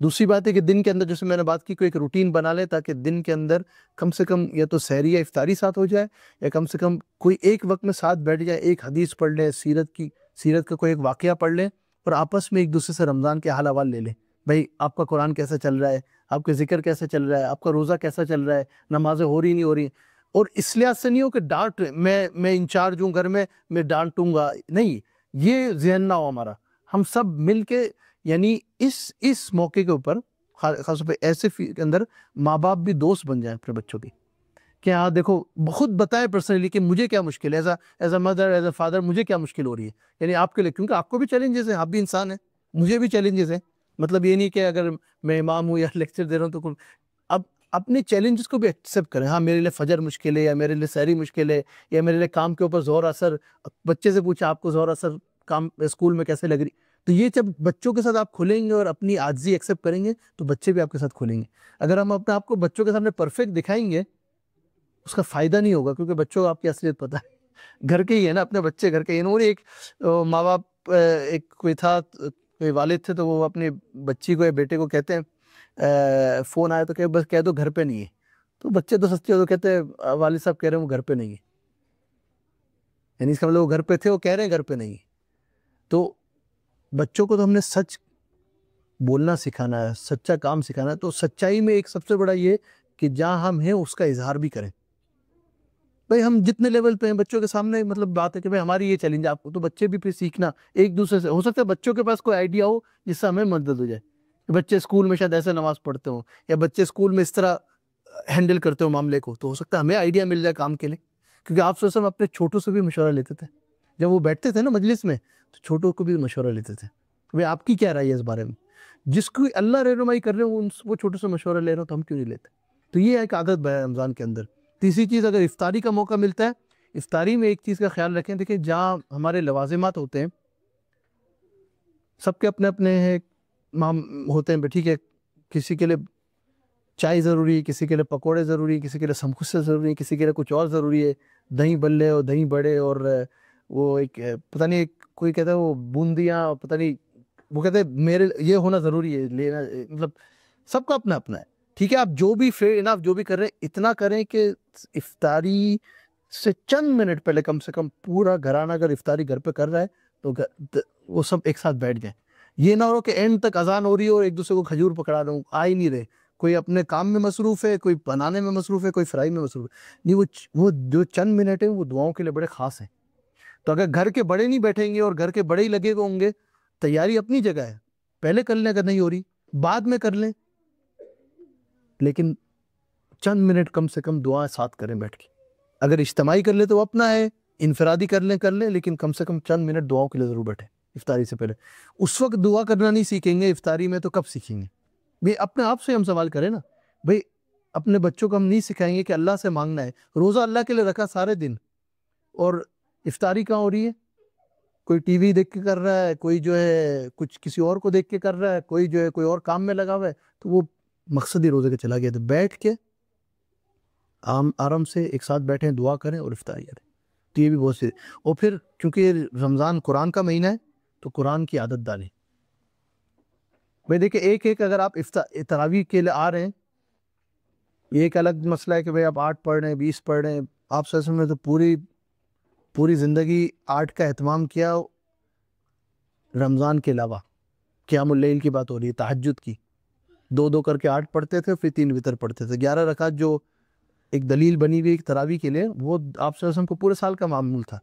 دوسری بات ہے کہ دن کے اندر جیسے میں نے بات کی، کوئی ایک روٹین بنا لیں تاکہ دن کے اندر کم سے کم یا تو سحری یا افطاری ساتھ ہو جائے، یا کم سے کم کوئی ایک وقت میں ساتھ بیٹھ جائے، ایک حدیث پڑھ لیں، سیرت کا کوئی ایک واقعہ پڑھ لیں، اور آپس میں ایک دوسرے سے رمضان کے حال احوال لے لیں. بھائی آپ کا قرآن کیسا چل رہا ہے، آپ کے ذکر کیسا چل رہا ہے، آپ کا روزہ کیسا چل رہا ہے، نمازیں ہو رہی نہیں ہو رہی. اور اس لحاظ سے نہیں ہو کہ ڈانٹ میں انچارج ہوں گھر میں ڈانٹوں گا، نہیں، یہ ذہن نہ ہو ہمارا. ہم سب مل کے، یعنی اس موقع کے اوپر خاص طور پہ ایسے کے اندر ماں باپ بھی دوست بن جائیں اپنے بچوں کی، کہ ہاں دیکھو خود بتائے پرسنلی کہ مجھے کیا مشکل ہے، as a mother, as a father مجھے کیا مشکل ہو رہی ہے، یعنی آپ کے لیے، کیونکہ آپ کو بھی چیلنجز ہیں، آپ بھی انسان ہیں، مجھے بھی چیلنجز ہیں. مطلب یہ نہیں کہ اگر میں امام ہوں یا لیکچر دے رہا ہوں تو اب اپنے چیلنجز کو بھی ایکسیپٹ کریں. ہاں میرے لیے فجر مشکل ہے، یا میرے لیے سحری مشکل ہے، یا میرے لیے کام کے اوپر زور اثر. بچے سے پوچھا آپ کو زور اثر کام اسکول میں کیسے لگ رہی. تو یہ جب بچوں کے ساتھ آپ کھلیں گے اور اپنی عاجزی ایکسیپٹ کریں گے تو بچے بھی آپ کے ساتھ کھلیں گے. اگر ہم اپنے آپ کو بچوں کے سامنے پرفیکٹ دکھائیں گے اس کا فائدہ نہیں ہوگا، کیونکہ بچوں کو آپ کی اصلیت پتہ ہے، گھر کے ہی ہے نا، اپنے بچے گھر کے. انہوں نے ایک ماں باپ، ایک کوئی تھا، کوئی والد تھے، تو وہ اپنی بچی کو یا بیٹے کو کہتے ہیں فون آیا تو کہ بس کہہ دو گھر پہ نہیں ہے. تو بچے تو سستے ہو تو کہتے ہیں والد صاحب کہہ رہے ہیں وہ گھر پہ نہیں ہے، یعنی اس کا مطلب وہ گھر پہ تھے، وہ کہہ رہے ہیں گھر پہ نہیں ہے. تو بچوں کو تو ہم نے سچ بولنا سکھانا ہے، سچا کام سکھانا ہے. تو سچائی میں ایک سب سے بڑا یہ کہ جہاں ہم ہیں اس کا اظہار بھی کریں. بھائی ہم جتنے لیول پہ ہیں بچوں کے سامنے، مطلب بات ہے کہ بھائی ہماری یہ چیلنج ہے آپ کو، تو بچے بھی پھر سیکھنا ایک دوسرے سے. ہو سکتا ہے بچوں کے پاس کوئی آئیڈیا ہو جس سے ہمیں مدد ہو جائے. بچے اسکول میں شاید ایسے نماز پڑھتے ہوں، یا بچے اسکول میں اس طرح ہینڈل کرتے ہو معاملے کو، تو ہو سکتا ہے ہمیں آئیڈیا مل جائے کام کے لیے. کیونکہ آپ سے اپنے چھوٹوں سے بھی مشورہ لیتے تھے، جب وہ بیٹھتے تھے نا مجلس میں تو چھوٹوں کو بھی مشورہ لیتے تھے. بھائی آپ کی کیا رائے ہے اس بارے میں، جس کو اللہ رہنمائی کر رہے ہیں وہ چھوٹوں سے مشورہ لے رہے ہو تو ہم کیوں نہیں لیتے. تو یہ ایک عادت ہے رمضان کے اندر. تیسری چیز، اگر افطاری کا موقع ملتا ہے، افطاری میں ایک چیز کا خیال رکھیں. دیکھیں جہاں ہمارے لوازمات ہوتے ہیں سب کے اپنے اپنے ہوتے ہیں، ٹھیک ہے، کسی کے لیے چائے ضروری، کسی کے لیے پکوڑے ضروری، کسی کے لیے سموسے ضروری، کسی کے لیے کچھ اور ضروری ہے، دہی بلے اور دہی بڑے، اور وہ ایک پتہ نہیں کوئی کہتا ہے وہ بوندیاں، پتہ نہیں وہ کہتے ہیں میرے یہ ہونا ضروری ہے لینا. مطلب سب کا اپنا اپنا ہے. ٹھیک ہے، آپ جو بھی جو بھی کر رہے ہیں اتنا کریں کہ افطاری سے چند منٹ پہلے کم سے کم پورا گھرانہ اگر افطاری گھر پہ کر رہا ہے تو وہ سب ایک ساتھ بیٹھ جائیں. یہ نہ ہو کہ اینڈ تک اذان ہو رہی ہو اور ایک دوسرے کو کھجور پکڑا رہا ہوں، آ ہی نہیں رہے. کوئی اپنے کام میں مصروف ہے، کوئی بنانے میں مصروف ہے، کوئی فرائی میں مصروف ہے. نہیں، وہ جو چند منٹ ہیں وہ دعاؤں کے لیے بڑے خاص ہیں. تو اگر گھر کے بڑے نہیں بیٹھیں گے اور گھر کے بڑے ہی لگے ہوئے ہوں گے، تیاری اپنی جگہ ہے، پہلے کر لیں اگر نہیں ہو رہی، بعد میں کر لیں، لیکن چند منٹ کم سے کم دعا ساتھ کریں بیٹھ کے. اگر اجتماعی کر لیں تو اپنا ہے، انفرادی کر لیں، لیکن کم سے کم چند منٹ دعاؤں کے لیے ضرور بیٹھیں افطاری سے پہلے. اس وقت دعا کرنا نہیں سیکھیں گے افطاری میں تو کب سیکھیں گے؟ بھئی اپنے آپ سے ہم سوال کریں نا. بھئی اپنے بچوں کو ہم نہیں سکھائیں گے کہ اللہ سے مانگنا ہے. روزہ اللہ کے لیے رکھا سارے دن، اور افطاری کہاں ہو رہی ہے؟ کوئی ٹی وی دیکھ کے کر رہا ہے، کوئی جو ہے کچھ کسی اور کو دیکھ کے کر رہا ہے، کوئی جو ہے کوئی اور کام میں لگا ہوا ہے. تو وہ مقصد ہی روزے کے چلا گیا. تو بیٹھ کے آرام سے ایک ساتھ بیٹھیں، دعا کریں اور افطاری کریں. تو یہ بھی بہت سی. اور پھر کیونکہ رمضان قرآن کا مہینہ ہے تو قرآن کی عادت ڈالیں. بھئی دیکھیں ایک اگر آپ تراویح کے لیے آ رہے ہیں، یہ ایک الگ مسئلہ ہے کہ بھئی آپ 8 پڑھ رہے ہیں، 20 پڑھ رہے ہیں. آپ صلی اللہ علیہ وسلم نے تو پوری زندگی 8 کا اہتمام کیا. رمضان کے علاوہ قیام اللیل کی بات ہو رہی ہے، تہجد کی 2 کر کے 8 پڑھتے تھے، پھر 3 وتر پڑھتے تھے. 11 رکعت جو ایک دلیل بنی ہوئی ایک تراویح کے لیے، وہ آپ صلی اللہ علیہ وسلم کو پورے سال کا معمول تھا.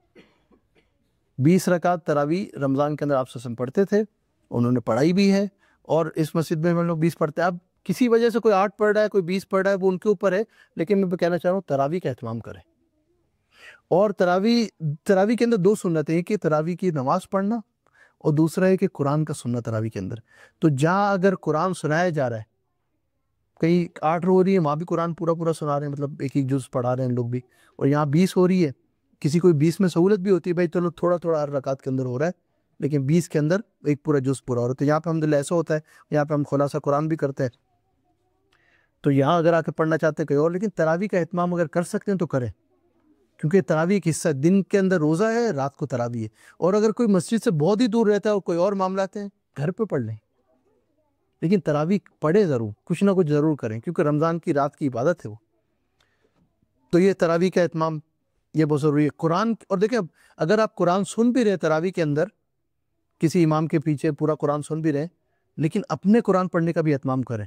20 رکعت تراویح رمضان کے اندر آپ صلی اللہ علیہ وسلم پڑھتے تھے، انہوں نے پڑھائی بھی ہے، اور اس مسجد میں ہم لوگ 20 پڑھتے ہیں۔ اب کسی وجہ سے کوئی 8 پڑھ رہا ہے، کوئی 20 پڑھ رہا ہے، وہ ان کے اوپر ہے، لیکن میں کہنا چاہ رہا ہوں تراویح کا اہتمام کریں۔ اور تراویح کے اندر 2 سنتیں ہیں، کہ تراویح کی نماز پڑھنا، اور دوسرا ہے کہ قرآن کا سننا تراویح کے اندر۔ تو جہاں اگر قرآن سنایا جا رہا ہے، کہیں 8 ہو رہی ہے وہاں بھی قرآن پورا سنا رہے ہیں، مطلب ایک جز پڑھا رہے ہیں لوگ بھی، اور یہاں 20 ہو رہی ہے، کسی کوئی 20 میں سہولت بھی ہوتی ہے، بھائی چلو تھوڑا ہر رکعت کے اندر ہو رہا ہے، لیکن 20 کے اندر ایک پورا جز پورا ہو رہا ہے۔ تو یہاں پہ الحمدللہ ایسا ہوتا ہے، یہاں پہ ہم خلاصہ قرآن بھی کرتے ہیں، تو یہاں اگر آ کے پڑھنا چاہتے ہیں کوئی اور، لیکن تراویح کا اہتمام اگر کر سکتے ہیں تو کریں، کیونکہ تراویح ایک حصہ دن کے اندر روزہ ہے، رات کو تراویح ہے۔ اور اگر کوئی مسجد سے بہت ہی دور رہتا ہے اور کوئی اور معاملات ہیں، گھر پہ پڑھ لیں، لیکن تراویح پڑھے ضرور، کچھ نہ کچھ ضرور کریں، کیونکہ رمضان کی رات کی عبادت ہے وہ۔ تو یہ تراویح کا اہتمام یہ بہت ضروری ہے۔ قرآن، اور دیکھیں اگر آپ قرآن سن بھی رہے تراویح کے اندر، کسی امام کے پیچھے پورا قرآن سن بھی رہے، لیکن اپنے قرآن پڑھنے کا بھی اہتمام کریں۔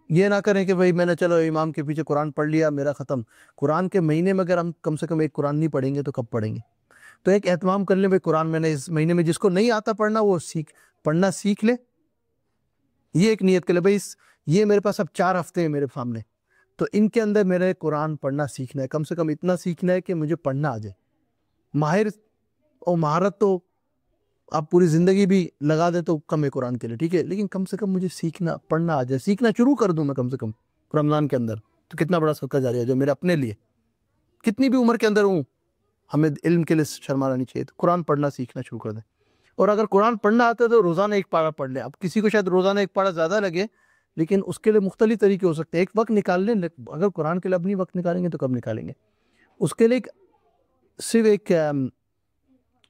یہ نہ کریں کہ بھئی میں نے چلو امام کے پیچھے قرآن پڑھ لیا میرا ختم۔ قرآن کے مہینے میں اگر ہم کم سے کم ایک قرآن نہیں پڑھیں گے تو کب پڑھیں گے؟ تو ایک اہتمام کر لیں، بھئی قرآن میں نے اس مہینے میں، جس کو نہیں آتا پڑھنا وہ پڑھنا سیکھ لے۔ یہ ایک نیت کر لے، بھئی یہ میرے پاس اب 4 ہفتے ہیں میرے سامنے، تو ان کے اندر میرے قرآن پڑھنا سیکھنا ہے، کم سے کم اتنا سیکھنا ہے کہ مجھے پڑھنا آ جائے۔ ماہر اور مہارت تو آپ پوری زندگی بھی لگا دیں تو کم ہے قرآن کے لیے، ٹھیک ہے، لیکن کم سے کم مجھے سیکھنا پڑھنا آ جائے، سیکھنا شروع کر دوں میں کم سے کم رمضان کے اندر، تو کتنا بڑا صدقہ جاریہ ہے جو میرے اپنے لیے، کتنی بھی عمر کے اندر ہوں، ہمیں علم کے لیے شرمانا نہیں چاہیے، تو قرآن پڑھنا سیکھنا شروع کر دیں۔ اور اگر قرآن پڑھنا آتا ہے تو روزانہ 1 پارہ پڑھ لیں۔ اب کسی کو شاید روزانہ 1 پارہ زیادہ لگے، لیکن اس کے لیے مختلف طریقے ہو سکتے ہیں۔ ایک وقت نکال لیں، اگر قرآن کے لیے اپنی وقت نکالیں گے تو کب نکالیں گے؟ اس کے لیے صرف ایک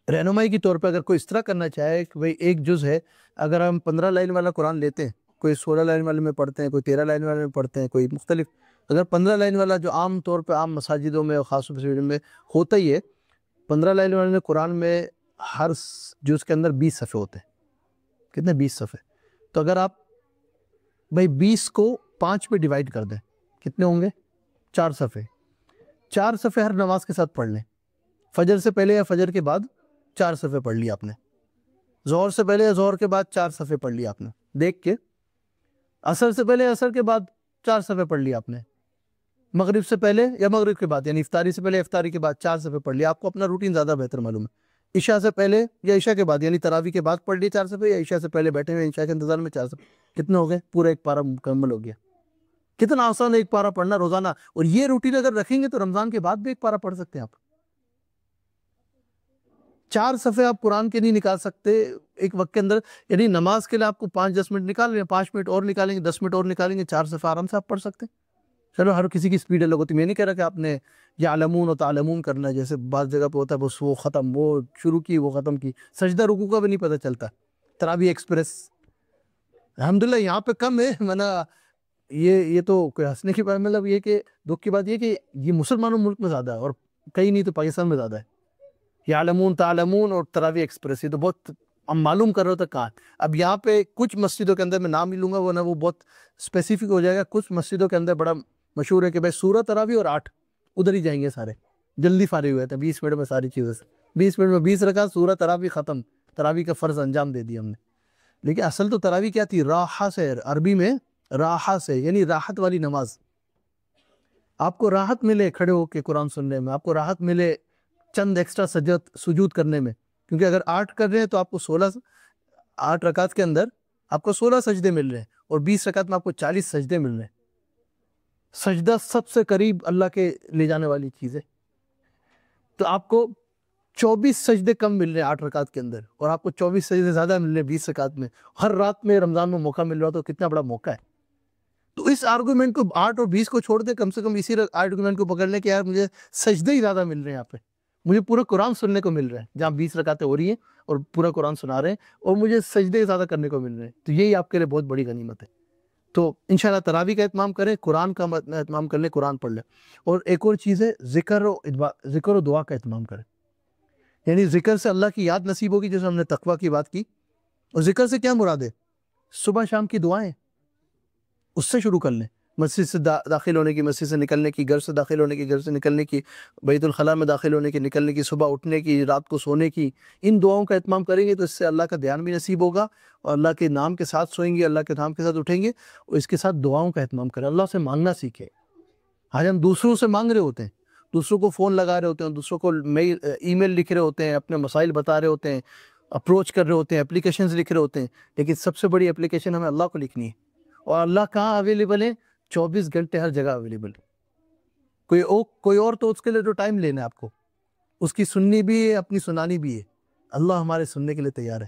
رہنمائی کے طور پہ اگر کوئی اس طرح کرنا چاہے کہ بھئی ایک جز ہے، اگر ہم 15 لائن والا قرآن لیتے ہیں، کوئی 16 لائن والے میں پڑھتے ہیں، کوئی 13 لائن والے میں پڑھتے ہیں، کوئی مختلف، اگر 15 لائن والا جو عام طور پہ عام مساجدوں میں اور خاص مساجدوں میں ہوتا ہی ہے، 15 لائن والے قرآن میں ہر جز کے اندر 20 صفحے ہوتے ہیں۔ کتنے؟ 20 صفحے۔ تو اگر آپ بھئی 20 کو 5 پہ ڈیوائیڈ کر دیں، کتنے ہوں گے؟ 4 صفحے۔ 4 صفحے ہر نماز کے ساتھ پڑھ لیں، فجر سے پہلے یا فجر کے بعد 4 صفحے پڑھ لی آپ نے، ظہر سے پہلے یا ظہر کے بعد 4 صفحے پڑھ لی آپ نے، دیکھ کے عصر سے پہلے عصر کے بعد 4 صفحے پڑھ لی آپ نے، مغرب سے پہلے یا مغرب کے بعد، یعنی افطاری سے پہلے افطاری کے بعد 4 صفحے پڑھ لی۔ آپ کو اپنا روٹین زیادہ بہتر معلوم ہے، عشاء سے پہلے یا عشاء کے بعد، یعنی تراویح کے بعد پڑھ لی 4 صفحے، یا عشاء سے پہلے بیٹھے ہوئے عشاء کے انتظار میں 4 صفحے، کتنے ہو گئے؟ پورا 1 پارہ مکمل ہو گیا۔ کتنا آسان ہے 1 پارہ پڑھنا روزانہ، اور یہ روٹین اگر رکھیں گے تو رمضان کے بعد بھی 1 پارہ پڑھ سکتے ہیں آپ۔ 4 صفحے آپ قرآن کے نہیں نکال سکتے ایک وقت کے اندر، یعنی نماز کے لیے آپ کو 5-10 منٹ نکال لیں، 5 منٹ اور نکالیں گے، 10 منٹ اور نکالیں گے، 4 صفحے آرام سے آپ پڑھ سکتے ہیں۔ چلو ہر کسی کی سپیڈ الگ ہوتی ہے، میں نہیں کہہ رہا کہ آپ نے یعلمون و تعلمون کرنا ہے، جیسے بعض جگہ پہ ہوتا ہے بس وہ ختم، وہ شروع کی وہ ختم کی، سجدہ رکوع کا بھی نہیں پتہ چلتا۔ تراویح ایکسپریس الحمدللہ یہاں پہ کم ہے، ورنہ یہ تو کوئی ہنسنے کی بات، مطلب یہ کہ دکھ کی بات یہ کہ یہ مسلمانوں ملک میں زیادہ ہے، اور کہیں نہیں تو پاکستان میں زیادہ ہے، یعلمون تعلمون اور تراویح ایکسپریس، یہ تو بہت ہم معلوم کر رہے ہوتا کہاں۔ اب یہاں پہ کچھ مسجدوں کے اندر میں نام ہی لوں گا، وہ بہت اسپیسیفک ہو جائے گا، کچھ مسجدوں کے اندر بڑا مشہور ہے کہ بھائی سورہ تراویح اور 8 ادھر ہی جائیں گے سارے، جلدی فارغ ہوئے تھے 20 منٹ میں ساری چیزیں سے، 20 منٹ میں 20 رکعت سورہ تراویح ختم، تراویح کا فرض انجام دے دیا ہم نے۔ لیکن اصل تو تراویح کیا تھی؟ راحہ سے، عربی میں راحہ سے، یعنی راحت والی نماز۔ آپ کو راحت ملے کھڑے ہو کے قرآن سننے میں، آپ کو راحت ملے چند ایکسٹرا سجود کرنے میں، کیونکہ اگر 8 کر رہے ہیں تو آپ کو 8 رکعت کے اندر آپ کو 16 سجدے مل رہے ہیں، اور 20 رکعت میں آپ کو 40 سجدے مل رہے ہیں۔ سجدہ سب سے قریب اللہ کے لے جانے والی چیز ہے، تو آپ کو 24 سجدے کم مل رہے ہیں 8 رکعت کے اندر، اور آپ کو 24 سجدے زیادہ مل رہے ہیں 20 رکعت میں۔ ہر رات میں رمضان میں موقع مل رہا تو کتنا بڑا موقع ہے۔ تو اس آرگومنٹ کو 8 اور 20 کو چھوڑ دیں، کم سے کم اسی آرگومنٹ کو پکڑ لیں کہ یار مجھے سجدے ہی زیادہ مل رہے ہیں، یہاں پہ مجھے پورا قرآن سننے کو مل رہا ہے، جہاں 20 رکعتیں ہو رہی ہیں اور پورا قرآن سنا رہے ہیں، اور مجھے سجدے زیادہ کرنے کو مل رہے ہیں، تو یہی آپ کے لیے بہت بڑی غنیمت ہے۔ تو انشاءاللہ تراویح کا اہتمام کریں، قرآن کا اہتمام کر لیں، قرآن پڑھ لیں۔ اور ایک اور چیز ہے، ذکر و دعا کا اہتمام کریں، یعنی ذکر سے اللہ کی یاد نصیب ہوگی، جیسے ہم نے تقویٰ کی بات کی، اور ذکر سے کیا مراد ہے؟ صبح شام کی دعائیں، اس سے شروع کر لیں۔ مسجد سے داخل ہونے کی، مسجد سے نکلنے کی، گھر سے داخل ہونے کی، گھر سے نکلنے کی، بیت الخلاء میں داخل ہونے کی، نکلنے کی، صبح اٹھنے کی، رات کو سونے کی، ان دعاؤں کا اہتمام کریں گے تو اس سے اللہ کا دھیان بھی نصیب ہوگا، اور اللہ کے نام کے ساتھ سوئیں گے، اللہ کے نام کے ساتھ اٹھیں گے، اور اس کے ساتھ دعاؤں کا اہتمام کریں، اللہ سے مانگنا سیکھیں۔ آج ہم دوسروں سے مانگ رہے ہوتے ہیں، دوسروں کو فون لگا رہے ہوتے ہیں، دوسروں کو ای میل لکھ رہے ہوتے ہیں، اپنے مسائل بتا رہے ہوتے ہیں، اپروچ کر رہے ہوتے ہیں، اپلیکیشنز لکھ رہے ہوتے ہیں، لیکن سب سے بڑی اپلیکیشن ہمیں اللہ کو لکھنی ہے، اور اللہ کہاں اویلیبل ہے؟ 24 گھنٹے ہر جگہ اویلیبل ہے۔ کوئی اور تو اس کے لیے جو ٹائم لینا ہے آپ کو، اس کی سننی بھی ہے، اپنی سنانی بھی ہے، اللہ ہمارے سننے کے لیے تیار ہے۔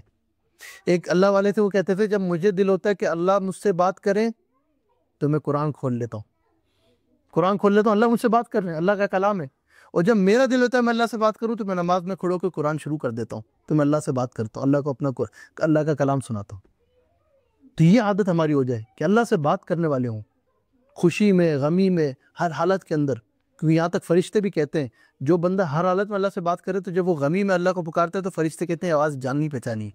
ایک اللہ والے تھے، وہ کہتے تھے جب مجھے دل ہوتا ہے کہ اللہ مجھ سے بات کریں تو میں قرآن کھول لیتا ہوں، اللہ مجھ سے بات کر رہے ہیں، اللہ کا کلام ہے، اور جب میرا دل ہوتا ہے میں اللہ سے بات کروں تو میں نماز میں کھڑو کے قرآن شروع کر دیتا ہوں، تو میں اللہ سے بات کرتا ہوں، اللہ کو اپنا اللہ کا کلام سناتا ہوں۔ تو یہ عادت ہماری ہو جائے کہ اللہ سے بات کرنے والے ہوں، خوشی میں، غمی میں، ہر حالت کے اندر، کیونکہ یہاں تک فرشتے بھی کہتے ہیں جو بندہ ہر حالت میں اللہ سے بات کرے تو جب وہ غمی میں اللہ کو پکارتا ہے تو فرشتے کہتے ہیں آواز جانی پہچانی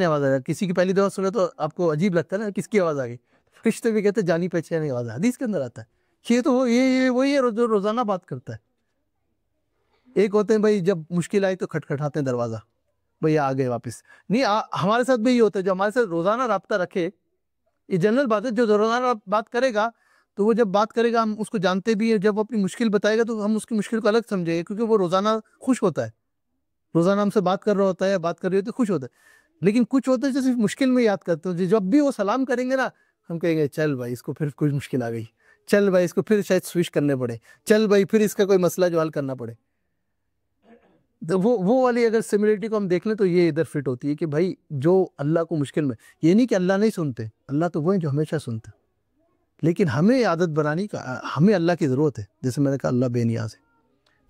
آواز آ رہی ہے۔ کسی کی پہلی دفعہ سنے تو آپ کو عجیب لگتا ہے نا، کس کی آواز آ گئی؟ فرشتے بھی کہتے ہیں جانی پہچانی آواز ہے، حدیث کے اندر آتا ہے۔ یہ تو وہی ہے جو روزانہ بات کرتا ہے۔ ایک ہوتے ہیں بھائی جب مشکل آئی تو کھٹکھٹاتے ہیں دروازہ، بھئی آ گئے واپس، نہیں ہمارے ساتھ بھی یہ ہوتا ہے، جو ہمارے ساتھ روزانہ رابطہ رکھے، یہ جنرل بات ہے، جو روزانہ بات کرے گا تو وہ جب بات کرے گا ہم اس کو جانتے بھی ہیں، جب وہ اپنی مشکل بتائے گا تو ہم اس کی مشکل کو الگ سمجھیں گے، کیونکہ وہ روزانہ خوش ہوتا ہے، روزانہ ہم سے بات کر رہا ہوتا ہے، بات کر رہی ہوتی ہے، خوش ہوتا ہے۔ لیکن کچھ ہوتا ہے جو صرف مشکل میں یاد کرتے ہیں، جب بھی وہ سلام کریں گے نا ہم کہیں گے چل بھائی اس کو پھر کوئی مشکل آ گئی، چل بھائی اس کو پھر شاید سوئچ کرنے پڑے، چل بھائی پھر اس کا کوئی مسئلہ جو حل کرنا پڑے۔ تو وہ والی اگر سملرٹی کو ہم دیکھ لیں تو یہ ادھر فٹ ہوتی ہے کہ بھائی جو اللہ کو مشکل میں، یہ نہیں کہ اللہ نہیں سنتے، اللہ تو وہ ہیں جو ہمیشہ سنتے، لیکن ہمیں عادت بنانی کا، ہمیں اللہ کی ضرورت ہے، جیسے میں نے کہا اللہ بے نیاز ہے،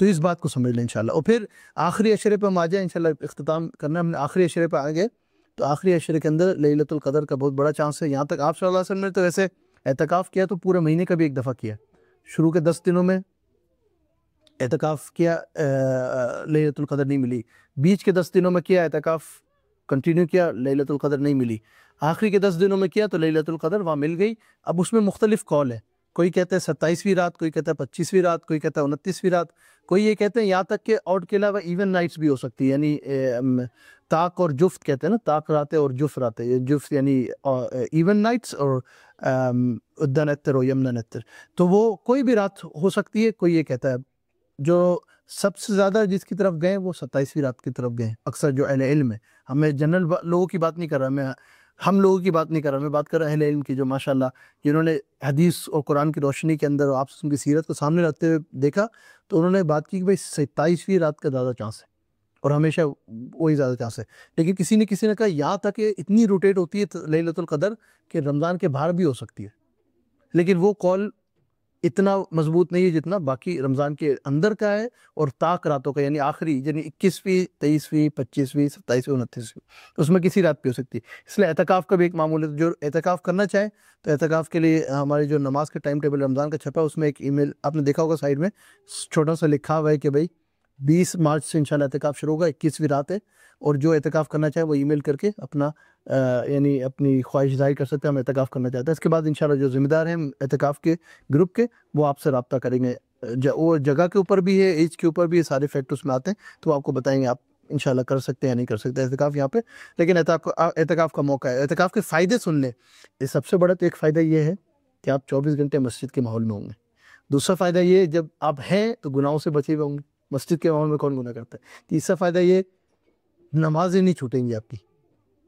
تو اس بات کو سمجھ لیں انشاءاللہ۔ اور پھر آخری عشرے پہ ہم آ جائیں انشاءاللہ، اختتام کرنا ہے ہم نے، آخری عشرے پہ آ گئے تو آخری عشرے کے اندر لیلۃ القدر کا بہت بڑا چانس ہے۔ یہاں تک آپ صلی اللہ علیہ وسلم نے تو ویسے اعتکاف کیا تو پورے مہینے کا بھی ایک دفعہ کیا، شروع کے 10 دنوں میں اعتکاف کیا، لیلۃ القدر نہیں ملی، بیچ کے 10 دنوں میں کیا اعتکاف کنٹینیو کیا، لیلۃ القدر نہیں ملی، آخری کے 10 دنوں میں کیا تو لیلۃ القدر وہاں مل گئی۔ اب اس میں مختلف قول ہے، کوئی کہتا ہے 27ویں رات، کوئی کہتا ہے 25ویں رات، کوئی کہتا ہے 29ویں رات، کوئی یہ کہتے ہیں یہاں تک کہ آؤٹ کے علاوہ ایون نائٹس بھی ہو سکتی ہے، یعنی طاق اور جفت کہتے ہیں نا، طاق راتیں اور جفت راتیں، یہ جفت یعنی ایون نائٹس اور ادھا نتر اور یمنا نتر، تو وہ کوئی بھی رات ہو سکتی ہے۔ کوئی یہ کہتا ہے جو سب سے زیادہ جس کی طرف گئے وہ 27ویں رات کی طرف گئے، اکثر جو اہل علم ہے، ہمیں جنرل لوگوں کی بات نہیں کر رہا، میں ہم لوگوں کی بات نہیں کر رہا، میں بات کر رہا اہل علم کی، جو ماشاءاللہ جنہوں نے حدیث اور قرآن کی روشنی کے اندر آپ کی سیرت کو سامنے رکھتے ہوئے دیکھا، تو انہوں نے بات کی کہ بھائی 27ویں رات کا زیادہ چانس ہے، اور ہمیشہ وہی زیادہ چانس ہے۔ لیکن کسی نے کہا یہاں تک کہ اتنی روٹیٹ ہوتی ہے لیلۃ القدر کہ رمضان کے باہر بھی ہو سکتی ہے، لیکن وہ قول اتنا مضبوط نہیں ہے جتنا باقی رمضان کے اندر کا ہے، اور طاق راتوں کا، یعنی آخری، یعنی 21ویں 23ویں 25ویں 27ویں 29ویں، اس میں کسی رات پہ ہو سکتی ہے۔ اس لیے اعتکاف کا بھی ایک معمول ہے، جو اعتکاف کرنا چاہے تو اعتکاف کے لیے ہماری جو نماز کے ٹائم ٹیبل رمضان کا چھپا ہے اس میں ایک ای میل آپ نے دیکھا ہوگا سائڈ میں چھوٹا سا لکھا ہوا ہے کہ بھائی 20 مارچ سے انشاءاللہ اعتکاف شروع ہوگا، 21ویں رات ہے، اور جو اعتکاف کرنا چاہے وہ ای میل کر کے اپنا یعنی اپنی خواہش ظاہر کر سکتے ہیں، ہم اعتکاف کرنا چاہتے ہیں۔ اس کے بعد انشاءاللہ جو ذمہ دار ہیں اعتکاف کے گروپ کے، وہ آپ سے رابطہ کریں گے، وہ جگہ کے اوپر بھی ہے، ایج کے اوپر بھی ہے، سارے فیکٹرز میں آتے ہیں، تو آپ کو بتائیں گے آپ انشاءاللہ کر سکتے ہیں یا نہیں کر سکتے اعتکاف یہاں پہ۔ لیکن اعتکاف کا موقع ہے، اعتکاف کے فائدے سن لیں۔ یہ سب سے بڑا تو ایک فائدہ یہ ہے کہ آپ 24 گھنٹے مسجد کے ماحول میں ہوں گے۔ دوسرا فائدہ یہ جب آپ ہیں تو گناہوں سے بچے ہوئے ہوں گے، مسجد کے ماحول میں کون گناہ کرتا ہے۔ تیسرا فائدہ یہ نمازیں نہیں چھوٹیں گی آپ کی،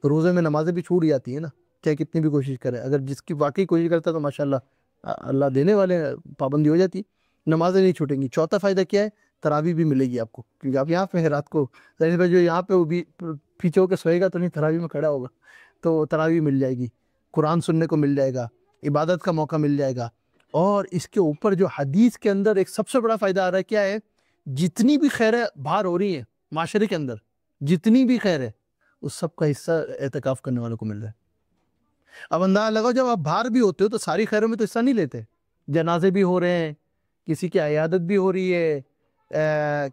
روزے میں نمازیں بھی چھوٹ جاتی ہیں نا، چاہے کتنی بھی کوشش کرے، اگر جس کی واقعی کوشش کرتا ہے تو ماشاءاللہ اللہ دینے والے، پابندی ہو جاتی، نمازیں نہیں چھوٹیں گی۔ چوتھا فائدہ کیا ہے؟ تراویح بھی ملے گی آپ کو، کیونکہ آپ یہاں پہ ہیں رات کو، جو یہاں پہ وہ بھی پیچھے ہو کے سوئے گا تو نہیں، تراویح میں کھڑا ہوگا، تو تراویح مل جائے گی، قرآن سننے کو مل جائے گا، عبادت کا موقع مل جائے گا۔ اور اس کے اوپر جو حدیث کے اندر ایک سب سے بڑا فائدہ آ رہا ہے، کیا ہے؟ جتنی بھی خیریں باہر ہو رہی ہیں معاشرے کے اندر، جتنی بھی خیر ہے اس سب کا حصہ اعتکاف کرنے والوں کو مل رہا ہے۔ اب اندازہ لگاؤ جب آپ باہر بھی ہوتے ہو تو ساری خیروں میں تو حصہ نہیں لیتے، جنازے بھی ہو رہے ہیں، کسی کی عیادت بھی ہو رہی ہے،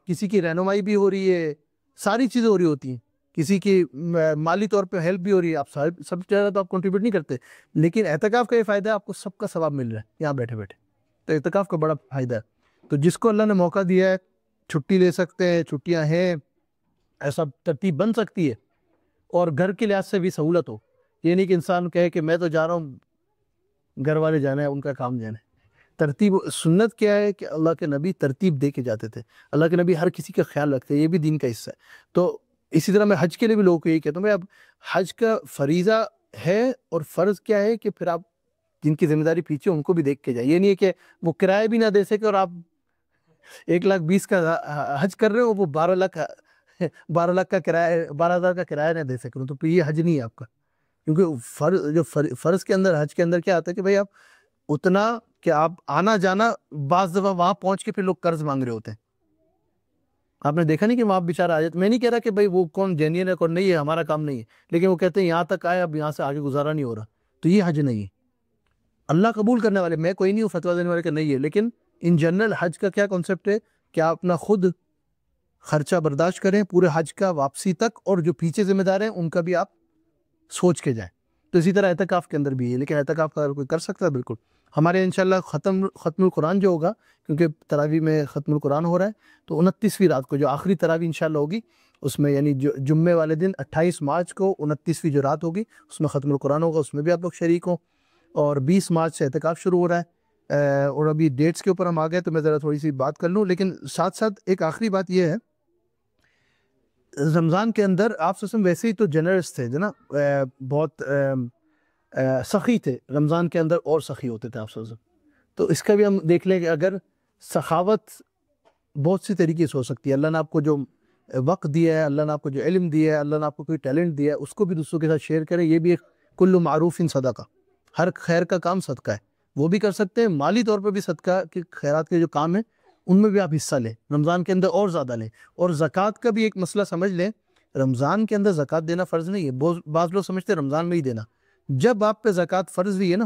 کسی کی رہنمائی بھی ہو رہی ہے، ساری چیزیں ہو رہی ہوتی ہیں، کسی کی مالی طور پہ ہیلپ بھی ہو رہی ہے، آپ سب زیادہ تو آپ کنٹریبیوٹ نہیں کرتے، لیکن اعتکاف کا یہ فائدہ ہے آپ کو سب کا ثواب مل رہا ہے یہاں بیٹھے بیٹھے. تو اعتکاف کا بڑا فائدہ ہے. تو جس کو اللہ نے موقع دیا ہے چھٹی لے سکتے ہیں، چھٹیاں ہیں، ایسا ترتیب بن سکتی ہے اور گھر کے لحاظ سے بھی سہولت ہو. یہ نہیں کہ انسان کہے کہ میں تو جا رہا ہوں، گھر والے جانا ہے، ان کا کام جانا ہے. ترتیب سنت کیا ہے کہ اللہ کے نبی ترتیب دے کے جاتے تھے. اللہ کے نبی ہر کسی کا خیال رکھتے ہیں، یہ بھی دین کا حصہ ہے. تو اسی طرح میں حج کے لیے بھی لوگوں کو یہی کہتا ہوں، اب حج کا فریضہ ہے اور فرض کیا ہے کہ پھر آپ جن کی ذمہ داری پیچھے ان کو بھی دیکھ کے جائیں. یہ نہیں ہے کہ وہ کرایہ بھی نہ دے سکے اور آپ 1,20,000 کا حج کر رہے ہو، وہ 12,00,000 کا کرایہ، 12,000 کا کرایہ نہ دے سکے، تو پھر یہ حج نہیں ہے آپ کا. کیونکہ فرض کے اندر، حج کے اندر کیا آتا ہے کہ بھائی آپ اتنا کہ آپ آنا جانا، بعض دفعہ وہاں پہنچ کے پھر لوگ قرض مانگ رہے ہوتے ہیں. آپ نے دیکھا نہیں کہ وہاں بیچارہ آ جاتا. میں نہیں کہہ رہا کہ بھائی وہ کون جینین ہے کون نہیں ہے، ہمارا کام نہیں ہے، لیکن وہ کہتے ہیں یہاں تک آئے، اب یہاں سے آگے گزارا نہیں ہو رہا. تو یہ حج نہیں ہے. اللہ قبول کرنے والے، میں کوئی نہیں ہوں فتویٰ دینے والے کہ نہیں ہے، لیکن ان جنرل حج کا کیا کانسیپٹ ہے کہ آپ اپنا خود خرچہ برداشت کریں پورے حج کا واپسی تک، اور جو پیچھے ذمہ دار ہیں ان کا بھی آپ سوچ کے جائیں. تو اسی طرح اعتکاف کے اندر بھی ہے، لیکن اعتکاف کا اگر کوئی کر سکتا ہے بالکل. ہمارے انشاءاللہ ختم القرآن جو ہوگا، کیونکہ تراویح میں ختم القرآن ہو رہا ہے، تو 29ویں رات کو جو آخری تراویح انشاءاللہ ہوگی، اس میں یعنی جمعے والے دن 28 مارچ کو 29ویں جو رات ہوگی اس میں ختم القرآن ہوگا، اس میں بھی آپ لوگ شریک ہوں. اور 20 مارچ سے اعتکاف شروع ہو رہا ہے. اور ابھی ڈیٹس کے اوپر ہم آ گئے تو میں ذرا تھوڑی سی بات کر لوں، لیکن ساتھ ساتھ ایک آخری بات یہ ہے، رمضان کے اندر آپ سسم ویسے ہی تو جنرس تھے جو نا، بہت سخی تھے رمضان کے اندر، اور سخی ہوتے تھے آپ سسم. تو اس کا بھی ہم دیکھ لیں کہ اگر سخاوت بہت سی طریقے سے ہو سکتی ہے. اللہ نے آپ کو جو وقت دیا ہے، اللہ نے آپ کو جو علم دیا ہے، اللہ نے آپ کو کوئی ٹیلنٹ دیا ہے، اس کو بھی دوسروں کے ساتھ شیئر کریں. یہ بھی ایک کل معروف صدقہ، ہر خیر کا کام صدقہ ہے، وہ بھی کر سکتے ہیں. مالی طور پہ بھی صدقہ کے خیرات کے جو کام ہیں ان میں بھی آپ حصہ لیں رمضان کے اندر، اور زیادہ لیں. اور زکوٰۃ کا بھی ایک مسئلہ سمجھ لیں، رمضان کے اندر زکوٰۃ دینا فرض نہیں ہے. بعض لوگ سمجھتے ہیں رمضان میں ہی دینا. جب آپ پہ زکوٰۃ فرض بھی ہے نا،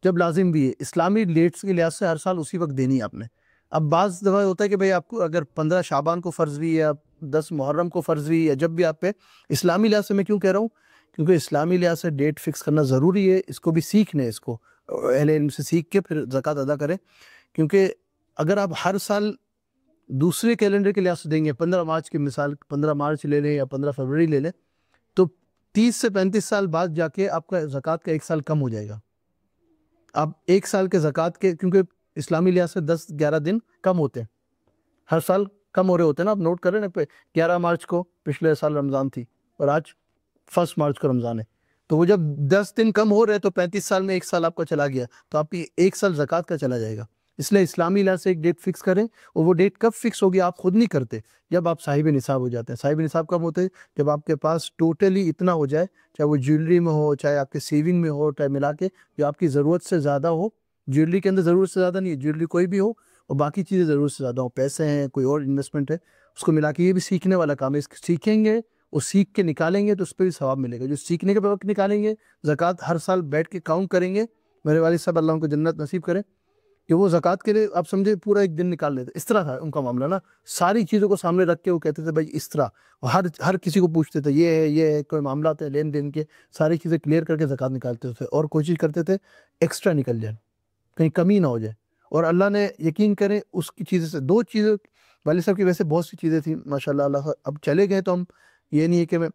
جب لازم بھی ہے، اسلامی ڈیٹس کے لحاظ سے ہر سال اسی وقت دینی ہے آپ نے. اب بعض دفعہ ہوتا ہے کہ بھئی آپ کو اگر 15 شعبان کو فرض بھی ہے، یا 10 محرم کو فرض بھی ہے، جب بھی آپ پہ اسلامی لحاظ سے، میں کیوں کہہ رہا ہوں کیونکہ اسلامی لحاظ سے ڈیٹ فکس کرنا ضروری ہے. اس کو بھی سیکھنے، اس کو اہل علم سے سیکھ کے پھر زکوٰۃ ادا کریں. کیونکہ اگر آپ ہر سال دوسرے کیلنڈر کے لحاظ سے دیں گے، 15 مارچ کی مثال 15 مارچ لے لیں یا 15 فروری لے لیں، تو 30 سے 35 سال بعد جا کے آپ کا زکوٰۃ کا 1 سال کم ہو جائے گا. آپ 1 سال کے زکوٰۃ کے، کیونکہ اسلامی لحاظ سے 10-11 دن کم ہوتے ہیں، ہر سال کم ہو رہے ہوتے ہیں نا. آپ نوٹ کریں نا، 11 مارچ کو پچھلے سال رمضان تھی اور آج 1 مارچ کو رمضان ہے، تو وہ جب 10 دن کم ہو رہے تو 35 سال میں 1 سال آپ کا چلا گیا، تو آپ کی 1 سال زکوٰۃ کا چلا جائے گا. اس لیے اسلامی لحاظ سے ایک ڈیٹ فکس کریں، اور وہ ڈیٹ کب فکس ہوگی آپ خود نہیں کرتے، جب آپ صاحب نصاب ہو جاتے ہیں. صاحب نصاب کب ہوتے ہیں؟ جب آپ کے پاس ٹوٹلی اتنا ہو جائے، چاہے وہ جیولری میں ہو، چاہے آپ کے سیونگ میں ہو، چاہے ملا کے جو آپ کی ضرورت سے زیادہ ہو. جیولری کے اندر ضرورت سے زیادہ نہیں ہے، جیولری کوئی بھی ہو، اور باقی چیزیں ضرورت سے زیادہ ہو، پیسے ہیں، کوئی اور انویسٹمنٹ ہے، اس کو ملا کے. یہ بھی سیکھنے والا کام ہے. سیکھیں گے اور سیکھ کے نکالیں گے تو اس پہ بھی ثواب ملے گا. جو سیکھنے کے وقت نکالیں گے، زکوٰۃ ہر سال بیٹھ کے کاؤنٹ کریں گے. میرے والد صاحب اللہ ان کو جنت نصیب کریں، کہ وہ زکوٰۃ کے لیے آپ سمجھے پورا 1 دن نکال لیتے. اس طرح تھا ان کا معاملہ نا، ساری چیزوں کو سامنے رکھ کے وہ کہتے تھے بھائی اس طرح، ہر کسی کو پوچھتے تھے یہ ہے کوئی معاملات ہیں لین دین کے، ساری چیزیں کلیئر کر کے زکوٰۃ نکالتے تھے، اور کوشش کرتے تھے ایکسٹرا نکل جائے، کہیں کمی نہ ہو جائے. اور اللہ نے یقین کریں اس کی چیزیں سے 2 چیزیں، والد صاحب کی ویسے بہت سی چیزیں تھیں ماشاءاللہ. اللہ اب چلے گئے تو ہم، یہ نہیں ہے کہ میں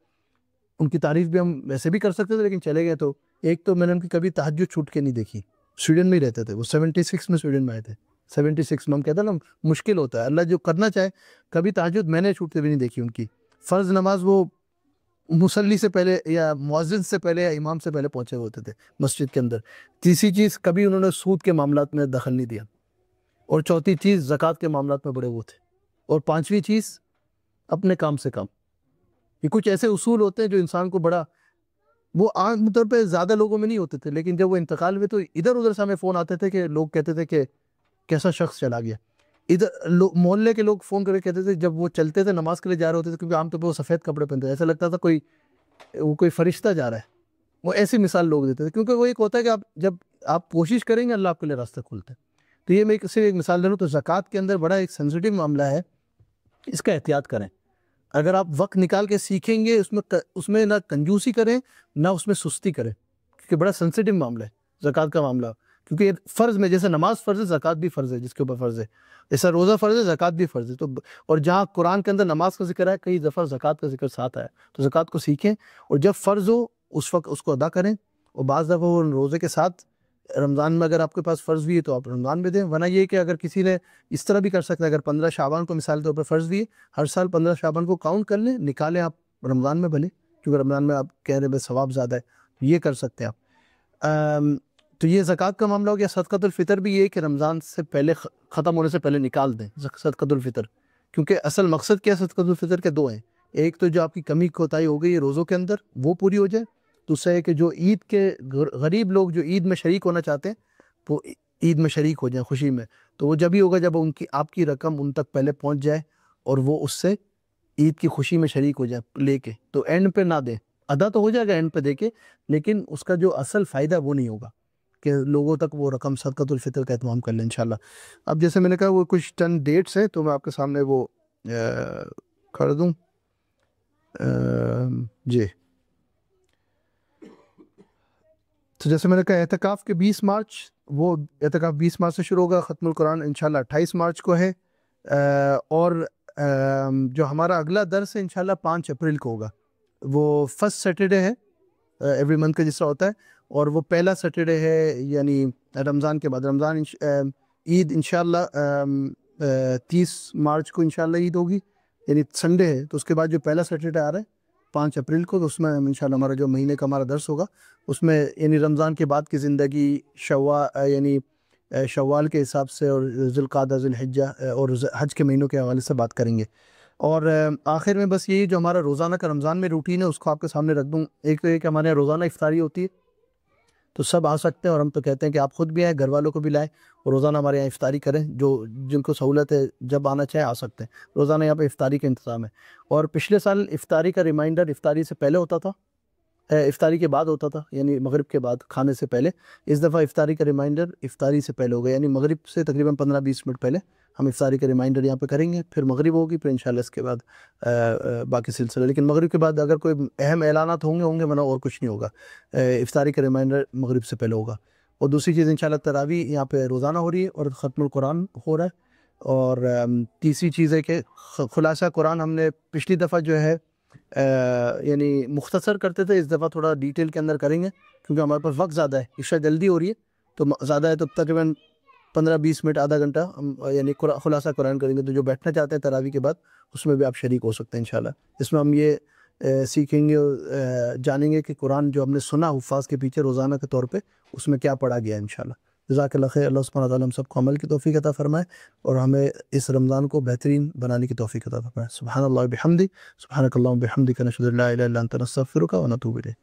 ان کی تعریف بھی ہم ویسے بھی کر سکتے تھے، لیکن چلے گئے تو ایک تو میں نے ان کی کبھی تہجد چھوٹ کے نہیں دیکھی. سویڈن میں ہی رہتے تھے وہ، 76 میں سویڈن میں آئے تھے. 76 میں ہم کہتے ہیں نا مشکل ہوتا ہے، اللہ جو کرنا چاہے. کبھی تہجد میں نے چھوٹتے بھی نہیں دیکھی ان کی. فرض نماز وہ مصلی سے پہلے یا مؤذن سے پہلے یا امام سے پہلے پہنچے ہوتے تھے مسجد کے اندر. تیسری چیز، کبھی انہوں نے سود کے معاملات میں دخل نہیں دیا. اور چوتھی چیز، زکوٰۃ کے معاملات میں بڑے وہ تھے. اور 5ویں چیز، اپنے کام سے کام. یہ کچھ ایسے اصول ہوتے ہیں جو انسان کو بڑا، وہ عام طور پہ زیادہ لوگوں میں نہیں ہوتے تھے، لیکن جب وہ انتقال ہوئے تو ادھر ادھر سے ہمیں فون آتے تھے کہ لوگ کہتے تھے کہ کیسا شخص چلا گیا. ادھر محلے کے لوگ فون کر کے کہتے تھے، جب وہ چلتے تھے نماز کے لیے جا رہے ہوتے تھے، کیونکہ عام طور پہ وہ سفید کپڑے پہنتے تھے، ایسا لگتا تھا کوئی فرشتہ جا رہا ہے. وہ ایسی مثال لوگ دیتے تھے، کیونکہ وہ ایک ہوتا ہے کہ جب آپ کوشش کریں گے اللہ آپ کے لیے راستہ کھولتے ہیں. تو یہ میں صرف ایک مثال دے رہا ہوں. تو زکوٰۃ کے اندر بڑا ایک سینسٹیو معاملہ ہے، اس کا احتیاط کریں. اگر آپ وقت نکال کے سیکھیں گے اس میں نہ کنجوسی کریں نہ اس میں سستی کریں، کیونکہ بڑا سینسیٹیو معاملہ ہے زکوٰۃ کا معاملہ، کیونکہ فرض میں جیسے نماز فرض ہے زکوٰۃ بھی فرض ہے، جس کے اوپر فرض ہے جیسا روزہ فرض ہے زکوٰۃ بھی فرض ہے، تو اور جہاں قرآن کے اندر نماز کا ذکر ہے کئی دفعہ زکوٰۃ کا ذکر ساتھ آیا، تو زکوٰۃ کو سیکھیں اور جب فرض ہو اس وقت اس کو ادا کریں، اور بعض دفعہ وہ روزے کے ساتھ رمضان میں اگر آپ کے پاس فرض بھی ہے تو آپ رمضان میں دیں، ورنہ یہ کہ اگر کسی نے اس طرح بھی کر سکتا ہے، اگر 15 شعبان کو مثال کے طور پر فرض بھی ہے، ہر سال 15 شعبان کو کاؤنٹ کر لیں، نکالیں آپ رمضان میں بھلے، کیونکہ رمضان میں آپ کہہ رہے ہیں ثواب زیادہ ہے، یہ کر سکتے ہیں آپ۔ تو یہ زکوٰۃ کا معاملہ ہو گیا۔ صدقۃ الفطر بھی یہ کہ رمضان سے پہلے ختم ہونے سے پہلے نکال دیں صدقۃ الفطر، کیونکہ اصل مقصد کیا ہے صدقۃ الفطر کے دو ہیں، ایک تو جو آپ کی کمی کوتاہی ہو گئی ہے روزوں کے اندر وہ پوری ہو جائے، دوسرا ہے کہ جو عید کے غریب لوگ جو عید میں شریک ہونا چاہتے ہیں وہ عید میں شریک ہو جائیں خوشی میں، تو وہ جب ہی ہوگا جب آپ کی رقم ان تک پہلے پہنچ جائے اور وہ اس سے عید کی خوشی میں شریک ہو جائے لے کے، تو اینڈ پہ نہ دیں، ادا تو ہو جائے گا اینڈ پہ دے کے، لیکن اس کا جو اصل فائدہ وہ نہیں ہوگا کہ لوگوں تک وہ رقم صدقۃ الفطر کا اہتمام کر لیں انشاءاللہ۔ اب جیسے میں نے کہا وہ کچھ چند ڈیٹس ہیں تو میں آپ کے سامنے وہ کر دوں جی۔ تو جیسے میں نے کہا اعتکاف کے 20 مارچ، وہ اعتکاف 20 مارچ سے شروع ہوگا، ختم القرآن انشاءاللہ 28 مارچ کو ہے، اور جو ہمارا اگلا درس ہے انشاءاللہ 5 اپریل کو ہوگا، وہ فرسٹ سیٹرڈے ہے ایوری منتھ کا جس طرح ہوتا ہے، اور وہ پہلا سیٹرڈے ہے یعنی رمضان کے بعد، رمضان عید انشاءاللہ 30 مارچ کو انشاءاللہ عید ہوگی، یعنی سنڈے ہے، تو اس کے بعد جو پہلا سیٹرڈے آ رہا ہے 5 اپریل کو، تو اس میں انشاءاللہ ہمارا جو مہینے کا ہمارا درس ہوگا اس میں یعنی رمضان کے بعد کی زندگی یعنی شوال کے حساب سے اور ذوالقعدہ ذوالحجہ اور حج کے مہینوں کے حوالے سے بات کریں گے، اور آخر میں بس یہی جو ہمارا روزانہ کا رمضان میں روٹین ہے اس کو آپ کے سامنے رکھ دوں۔ ایک تو یہ کہ ہمارے یہاں روزانہ افطاری ہوتی ہے تو سب آ سکتے ہیں، اور ہم تو کہتے ہیں کہ آپ خود بھی آئیں، گھر والوں کو بھی لائیں اور روزانہ ہمارے یہاں افطاری کریں، جن کو سہولت ہے جب آنا چاہے آ سکتے ہیں، روزانہ یہاں پہ افطاری کا انتظام ہے۔ اور پچھلے سال افطاری کا ریمائنڈر افطاری سے پہلے ہوتا تھا، افطاری کے بعد ہوتا تھا، یعنی مغرب کے بعد کھانے سے پہلے، اس دفعہ افطاری کا ریمائنڈر افطاری سے پہلے ہوگا، یعنی مغرب سے تقریباً 15-20 منٹ پہلے ہم افطاری کا ریمائنڈر یہاں پہ کریں گے، پھر مغرب ہوگی، پھر انشاءاللہ اس کے بعد باقی سلسلہ، لیکن مغرب کے بعد اگر کوئی اہم اعلانات ہوں گے ورنہ اور کچھ نہیں ہوگا، افطاری کا ریمائنڈر مغرب سے پہلے ہوگا۔ اور دوسری چیز انشاءاللہ تراویح یہاں پہ روزانہ ہو رہی ہے اور ختم القرآن ہو رہا ہے، اور تیسری چیز ہے کہ خلاصہ قرآن ہم نے پچھلی دفعہ جو ہے یعنی مختصر کرتے تھے، اس دفعہ تھوڑا ڈیٹیل کے اندر کریں گے کیونکہ ہمارے پاس وقت زیادہ ہے، عشاء جلدی ہو رہی ہے تو زیادہ ہے، تو تقریباً 15-20 منٹ آدھا گھنٹہ ہم یعنی خلاصہ قرآن کریں گے، تو جو بیٹھنا چاہتے ہیں تراویح کے بعد اس میں بھی آپ شریک ہو سکتے ہیں انشاءاللہ۔ اس میں ہم یہ سیکھیں گے اور جانیں گے کہ قرآن جو ہم نے سنا حفاظ کے پیچھے روزانہ کے طور پہ اس میں کیا پڑھا گیا ہے انشاءاللہ۔ جزاک اللہ خیر، اللہ سبحانہ وتعالیٰ ہم سب کو عمل کی توفیق عطا فرمائے اور ہمیں اس رمضان کو بہترین بنانے کی توفیق عطا فرمائے۔ سبحان اللہ و بحمدہ، سبحانک اللہم و بحمدک، نشہد ان لا الہ الا انت، نستغفرک و نتوب الیک۔